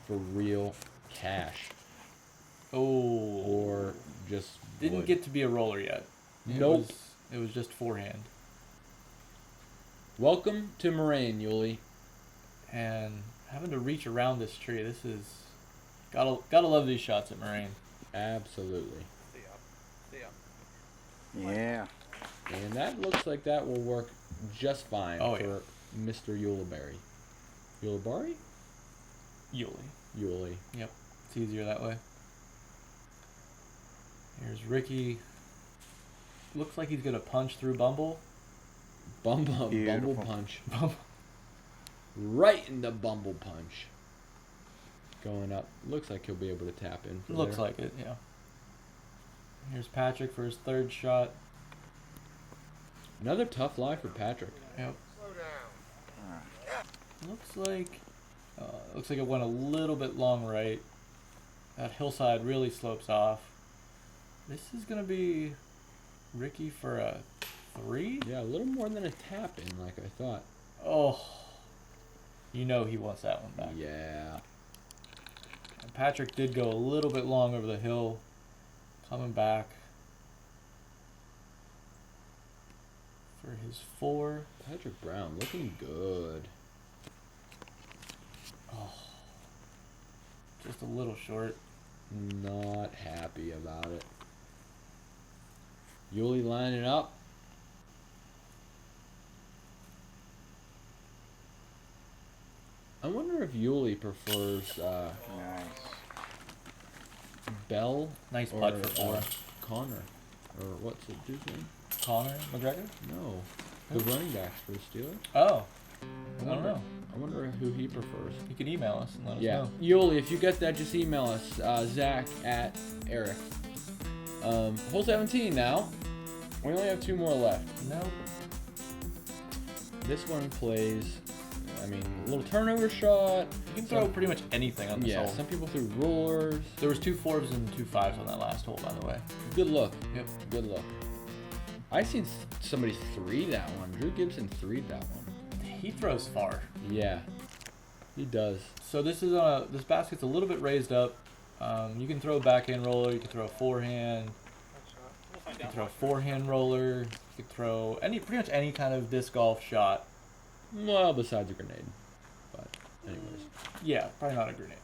[SPEAKER 1] for real cash.
[SPEAKER 2] Oh.
[SPEAKER 1] Or just
[SPEAKER 2] Didn't
[SPEAKER 1] wood.
[SPEAKER 2] get to be a roller yet.
[SPEAKER 1] Nope.
[SPEAKER 2] It was just forehand.
[SPEAKER 1] Welcome to Moraine, Yuli.
[SPEAKER 2] And having to reach around this tree, this is... Gotta love these shots at Moraine.
[SPEAKER 1] Absolutely.
[SPEAKER 3] Yeah.
[SPEAKER 1] And that looks like that will work just fine for Mr. Ulibarri. Ulibarri? Yuli.
[SPEAKER 2] Yep. It's easier that way. Here's Ricky. Looks like he's going to punch through Bumble.
[SPEAKER 1] Bumble punch. Right in the Bumble punch. Going up. Looks like he'll be able to tap in.
[SPEAKER 2] Looks like it, yeah. Here's Patrick for his third shot.
[SPEAKER 1] Another tough lie for Patrick.
[SPEAKER 2] Yep. Looks like it went a little bit long right. That hillside really slopes off. This is going to be Ricky for a 3?
[SPEAKER 1] Yeah, a little more than a tap in, like I thought.
[SPEAKER 2] Oh, you know he wants that one back.
[SPEAKER 1] Yeah.
[SPEAKER 2] And Patrick did go a little bit long over the hill. Coming back for his 4.
[SPEAKER 1] Patrick Brown looking good.
[SPEAKER 2] Oh, just a little short.
[SPEAKER 1] Not happy about it. Yuli lining up. I wonder if Yuli prefers
[SPEAKER 3] Nice.
[SPEAKER 1] Bell.
[SPEAKER 2] Nice
[SPEAKER 1] or,
[SPEAKER 2] putt for 4.
[SPEAKER 1] Connor. Or what's the dude's name?
[SPEAKER 2] Connor McGregor?
[SPEAKER 1] No. The running backs for the Steelers.
[SPEAKER 2] Oh. I don't know.
[SPEAKER 1] I wonder who he prefers.
[SPEAKER 2] You can email us and let us
[SPEAKER 1] Yeah.
[SPEAKER 2] know.
[SPEAKER 1] Yuli, if you get that, just email us. Zach at Eric. Hole 17 now. We only have 2 more left.
[SPEAKER 2] No.
[SPEAKER 1] This one plays, I mean, a little turnover shot.
[SPEAKER 2] You can throw pretty much anything on this
[SPEAKER 1] Yeah,
[SPEAKER 2] hole.
[SPEAKER 1] some people threw rollers.
[SPEAKER 2] There was 2 4s and 2 5s on that last hole, by the way.
[SPEAKER 1] Good look.
[SPEAKER 2] Yep.
[SPEAKER 1] Good look. I seen somebody 3 that one. Drew Gibson 3'd that one.
[SPEAKER 2] He throws far.
[SPEAKER 1] Yeah, he does.
[SPEAKER 2] So this is this basket's a little bit raised up. You can throw a backhand roller. You can throw a forehand. You can throw a forehand roller. You can throw pretty much any kind of disc golf shot.
[SPEAKER 1] Well, besides a grenade. But, anyways.
[SPEAKER 2] Yeah, probably not a grenade.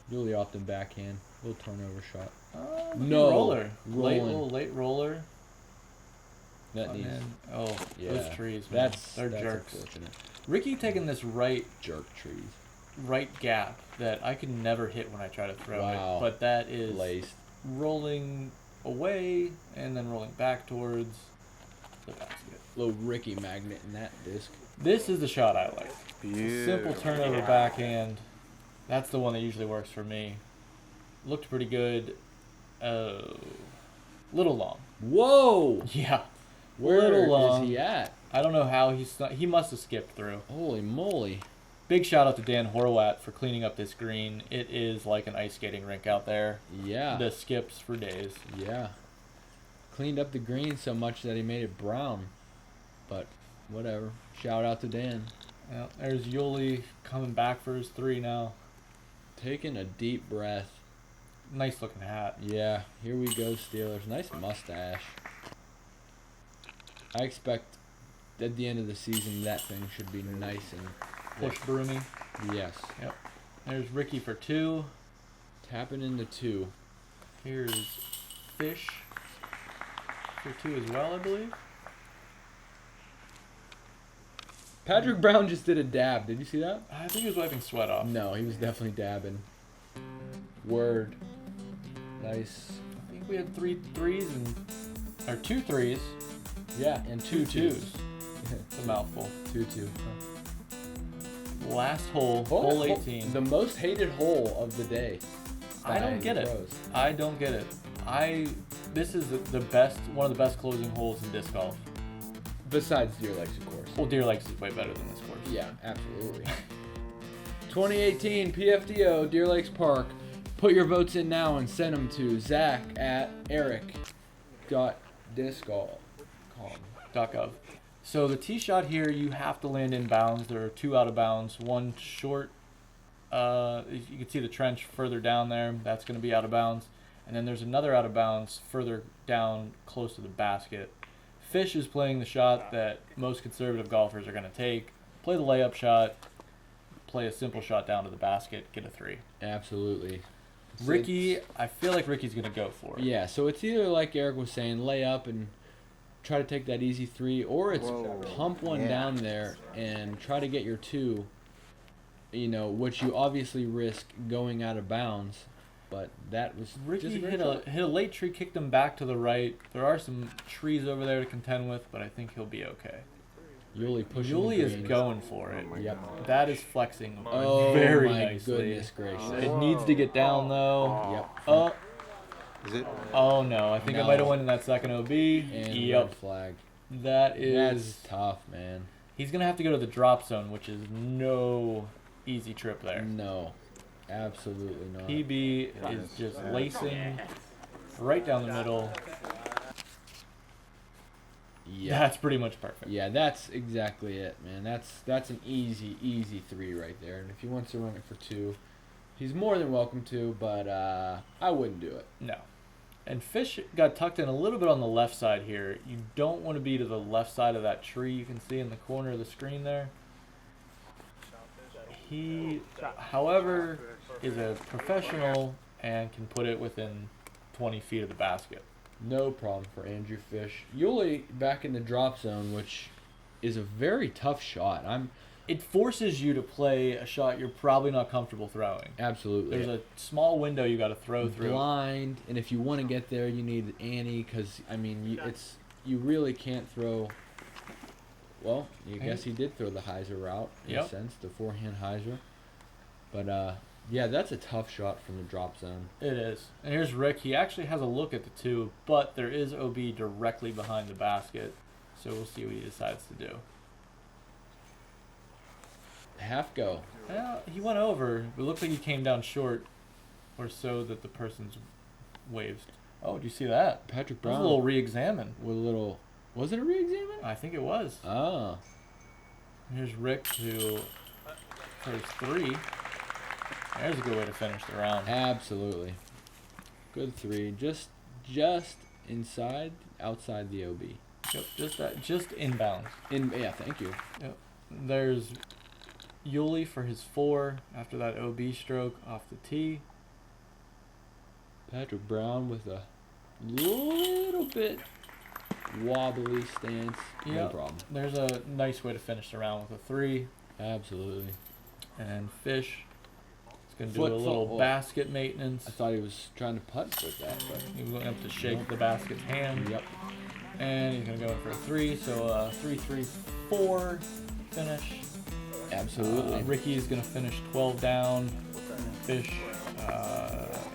[SPEAKER 1] Really often backhand. Little turnover shot.
[SPEAKER 2] No roller.
[SPEAKER 1] Rolling.
[SPEAKER 2] Late roller.
[SPEAKER 1] That needs.
[SPEAKER 2] Oh,
[SPEAKER 1] Yeah.
[SPEAKER 2] those trees. Man.
[SPEAKER 1] They're
[SPEAKER 2] They're jerks.
[SPEAKER 1] unfortunate.
[SPEAKER 2] Ricky taking this right
[SPEAKER 1] Trees.
[SPEAKER 2] gap that I can never hit when I try to throw
[SPEAKER 1] Wow.
[SPEAKER 2] it. But that is
[SPEAKER 1] Laced.
[SPEAKER 2] rolling away and then rolling back towards the basket.
[SPEAKER 1] Little Ricky magnet in that disc.
[SPEAKER 2] This is the shot I like.
[SPEAKER 3] Beautiful.
[SPEAKER 2] Simple turnover backhand. That's the one that usually works for me. Looked pretty good. Little long.
[SPEAKER 1] Whoa!
[SPEAKER 2] Yeah.
[SPEAKER 1] Where
[SPEAKER 2] Little long.
[SPEAKER 1] is he at?
[SPEAKER 2] I don't know how he must have skipped through.
[SPEAKER 1] Holy moly.
[SPEAKER 2] Big shout out to Dan Horwat for cleaning up this green. It is like an ice skating rink out there.
[SPEAKER 1] Yeah.
[SPEAKER 2] The skips for days.
[SPEAKER 1] Yeah. Cleaned up the green so much that he made it brown. But whatever. Shout out to Dan.
[SPEAKER 2] Yeah, there's Yuli coming back for his 3 now.
[SPEAKER 1] Taking a deep breath.
[SPEAKER 2] Nice looking hat.
[SPEAKER 1] Yeah, here we go, Steelers. Nice mustache. I expect at the end of the season that thing should be nice and
[SPEAKER 2] Push broomy.
[SPEAKER 1] yes.
[SPEAKER 2] Yep. There's Ricky for 2.
[SPEAKER 1] Tapping into 2.
[SPEAKER 2] Here's Fish for 2 as well, I believe.
[SPEAKER 1] Patrick Brown just did a dab. Did you see that?
[SPEAKER 2] I think he was wiping sweat off.
[SPEAKER 1] No, he was definitely dabbing. Word. Nice.
[SPEAKER 2] I think we had 3 threes or 2 threes
[SPEAKER 1] Yeah,
[SPEAKER 2] and 2 twos. It's a mouthful.
[SPEAKER 1] 2-2.
[SPEAKER 2] Last hole, hole 18.
[SPEAKER 1] The most hated hole of the day.
[SPEAKER 2] I don't
[SPEAKER 1] by
[SPEAKER 2] get
[SPEAKER 1] the
[SPEAKER 2] it.
[SPEAKER 1] pros.
[SPEAKER 2] I don't get it. This is the best, one of the best closing holes in disc golf.
[SPEAKER 1] Besides Deer Lakes, of course.
[SPEAKER 2] Well, Deer Lakes is way better than this course.
[SPEAKER 1] Yeah, absolutely. 2018 PFDO, Deer Lakes Park. Put your votes in now and send them to Zach at eric.discgolf.com.
[SPEAKER 2] So the tee shot here, you have to land in bounds. There are 2 out of bounds. One short, you can see the trench further down there. That's going to be out of bounds. And then there's another out of bounds further down close to the basket. Fish is playing the shot that most conservative golfers are going to take. Play the layup shot, play a simple shot down to the basket, get a 3.
[SPEAKER 1] Absolutely.
[SPEAKER 2] Ricky, I feel like Ricky's going to go for it.
[SPEAKER 1] Yeah, so it's either like Eric was saying, lay up and try to take that easy 3, or it's pump one down there and try to get your 2, which you obviously risk going out of bounds. But that was
[SPEAKER 2] Ricky
[SPEAKER 1] just a
[SPEAKER 2] hit
[SPEAKER 1] great
[SPEAKER 2] a late tree, kicked him back to the right. There are some trees over there to contend with, but I think he'll be okay.
[SPEAKER 1] Yuli pushing
[SPEAKER 2] Yuli
[SPEAKER 1] the
[SPEAKER 2] is
[SPEAKER 1] green.
[SPEAKER 2] going for it.
[SPEAKER 1] Yep.
[SPEAKER 2] That is flexing
[SPEAKER 1] Oh
[SPEAKER 2] very
[SPEAKER 1] my
[SPEAKER 2] nicely.
[SPEAKER 1] goodness gracious.
[SPEAKER 2] It needs to get down though.
[SPEAKER 1] Yep.
[SPEAKER 2] Oh,
[SPEAKER 3] Is it?
[SPEAKER 2] oh no! I think I
[SPEAKER 1] No.
[SPEAKER 2] might have won in that second OB.
[SPEAKER 1] And
[SPEAKER 2] Yep.
[SPEAKER 1] red flag.
[SPEAKER 2] That is.
[SPEAKER 1] That's tough, man.
[SPEAKER 2] He's gonna have to go to the drop zone, which is no easy trip there.
[SPEAKER 1] No. Absolutely not.
[SPEAKER 2] PB is just lacing right down the middle.
[SPEAKER 1] Yeah.
[SPEAKER 2] That's pretty much perfect.
[SPEAKER 1] Yeah, that's exactly it, man. That's an easy 3 right there. And if he wants to run it for 2, he's more than welcome to, but I wouldn't do it.
[SPEAKER 2] No. And Fish got tucked in a little bit on the left side here. You don't want to be to the left side of that tree you can see in the corner of the screen there. He, however, is a professional and can put it within 20 feet of the basket.
[SPEAKER 1] No problem for Andrew Fish. Yuli back in the drop zone, which is a very tough shot.
[SPEAKER 2] It forces you to play a shot you're probably not comfortable throwing.
[SPEAKER 1] Absolutely.
[SPEAKER 2] There's a small window you got to throw through.
[SPEAKER 1] Blind, and if you want to get there, you need Annie, because I mean, you really can't throw. Well, I guess he did throw the hyzer route in a sense, the forehand hyzer. But yeah, that's a tough shot from the drop zone.
[SPEAKER 2] It is. And here's Rick. He actually has a look at the two, but there is OB directly behind the basket, so we'll see what he decides to do.
[SPEAKER 1] Half go.
[SPEAKER 2] Yeah, he went over. It looked like he came down short, or so that the person's waves. Oh, do you see that?
[SPEAKER 1] Patrick
[SPEAKER 2] That was
[SPEAKER 1] Brown.
[SPEAKER 2] a little re-examine.
[SPEAKER 1] With a little. Was it a re-examine?
[SPEAKER 2] I think it was.
[SPEAKER 1] Oh.
[SPEAKER 2] Here's Rick to for his three. There's a good way to finish the round.
[SPEAKER 1] Absolutely. Good three. Just outside the OB.
[SPEAKER 2] Yep, just inbounds.
[SPEAKER 1] Yeah, thank you.
[SPEAKER 2] Yep. There's Yuli for his four after that OB stroke off the tee.
[SPEAKER 1] Patrick Brown with a little bit wobbly stance. No
[SPEAKER 2] Yep.
[SPEAKER 1] problem.
[SPEAKER 2] There's a nice way to finish the round with a three.
[SPEAKER 1] Absolutely.
[SPEAKER 2] And Fish is going to do
[SPEAKER 1] Foot
[SPEAKER 2] a little
[SPEAKER 1] fault.
[SPEAKER 2] basket maintenance.
[SPEAKER 1] I thought he was trying to putt with that, but
[SPEAKER 2] He was going to have to shake the basket's hand.
[SPEAKER 1] yep.
[SPEAKER 2] And he's going to go in for a three. So 3-3-4 finish.
[SPEAKER 1] Absolutely.
[SPEAKER 2] Ricky's going to finish 12 down. Fish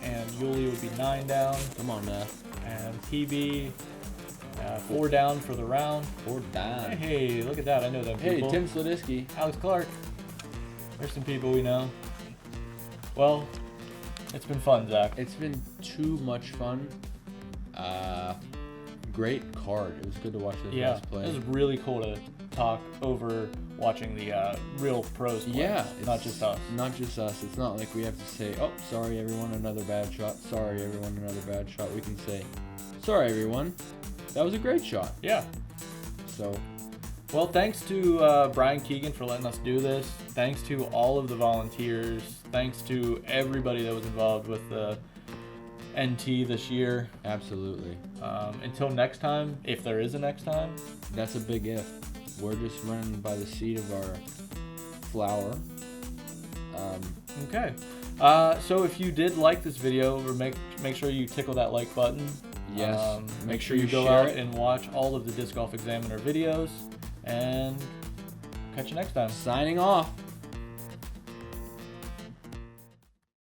[SPEAKER 2] and Yuli would be 9 down.
[SPEAKER 1] Come on now.
[SPEAKER 2] And TB 4 down for the round.
[SPEAKER 1] 4 down.
[SPEAKER 2] Hey, look at that. I know them
[SPEAKER 1] Hey,
[SPEAKER 2] people.
[SPEAKER 1] Tim Sladisky.
[SPEAKER 2] Alex Clark. There's some people we know. Well, it's been fun, Zach.
[SPEAKER 1] It's been too much fun. Great card. It was good to watch those guys play.
[SPEAKER 2] It was really cool to talk over watching the real pros play.
[SPEAKER 1] Yeah,
[SPEAKER 2] not just us.
[SPEAKER 1] Not just us. It's not like we have to say, "Oh, sorry everyone, another bad shot." Sorry everyone, another bad shot. We can say, "Sorry everyone, that was a great shot."
[SPEAKER 2] Yeah.
[SPEAKER 1] So,
[SPEAKER 2] Well, thanks to Bryan Keegan for letting us do this. Thanks to all of the volunteers. Thanks to everybody that was involved with the NT this year.
[SPEAKER 1] absolutely.
[SPEAKER 2] Until next time, if there is a next time.
[SPEAKER 1] That's a big if. We're just running by the seat of our flower.
[SPEAKER 2] Okay. So if you did like this video, make sure you tickle that like button.
[SPEAKER 1] Yes.
[SPEAKER 2] Make sure you go
[SPEAKER 1] share
[SPEAKER 2] out
[SPEAKER 1] it.
[SPEAKER 2] and watch all of the Disc Golf Examiner videos. And catch you next time.
[SPEAKER 1] Signing off.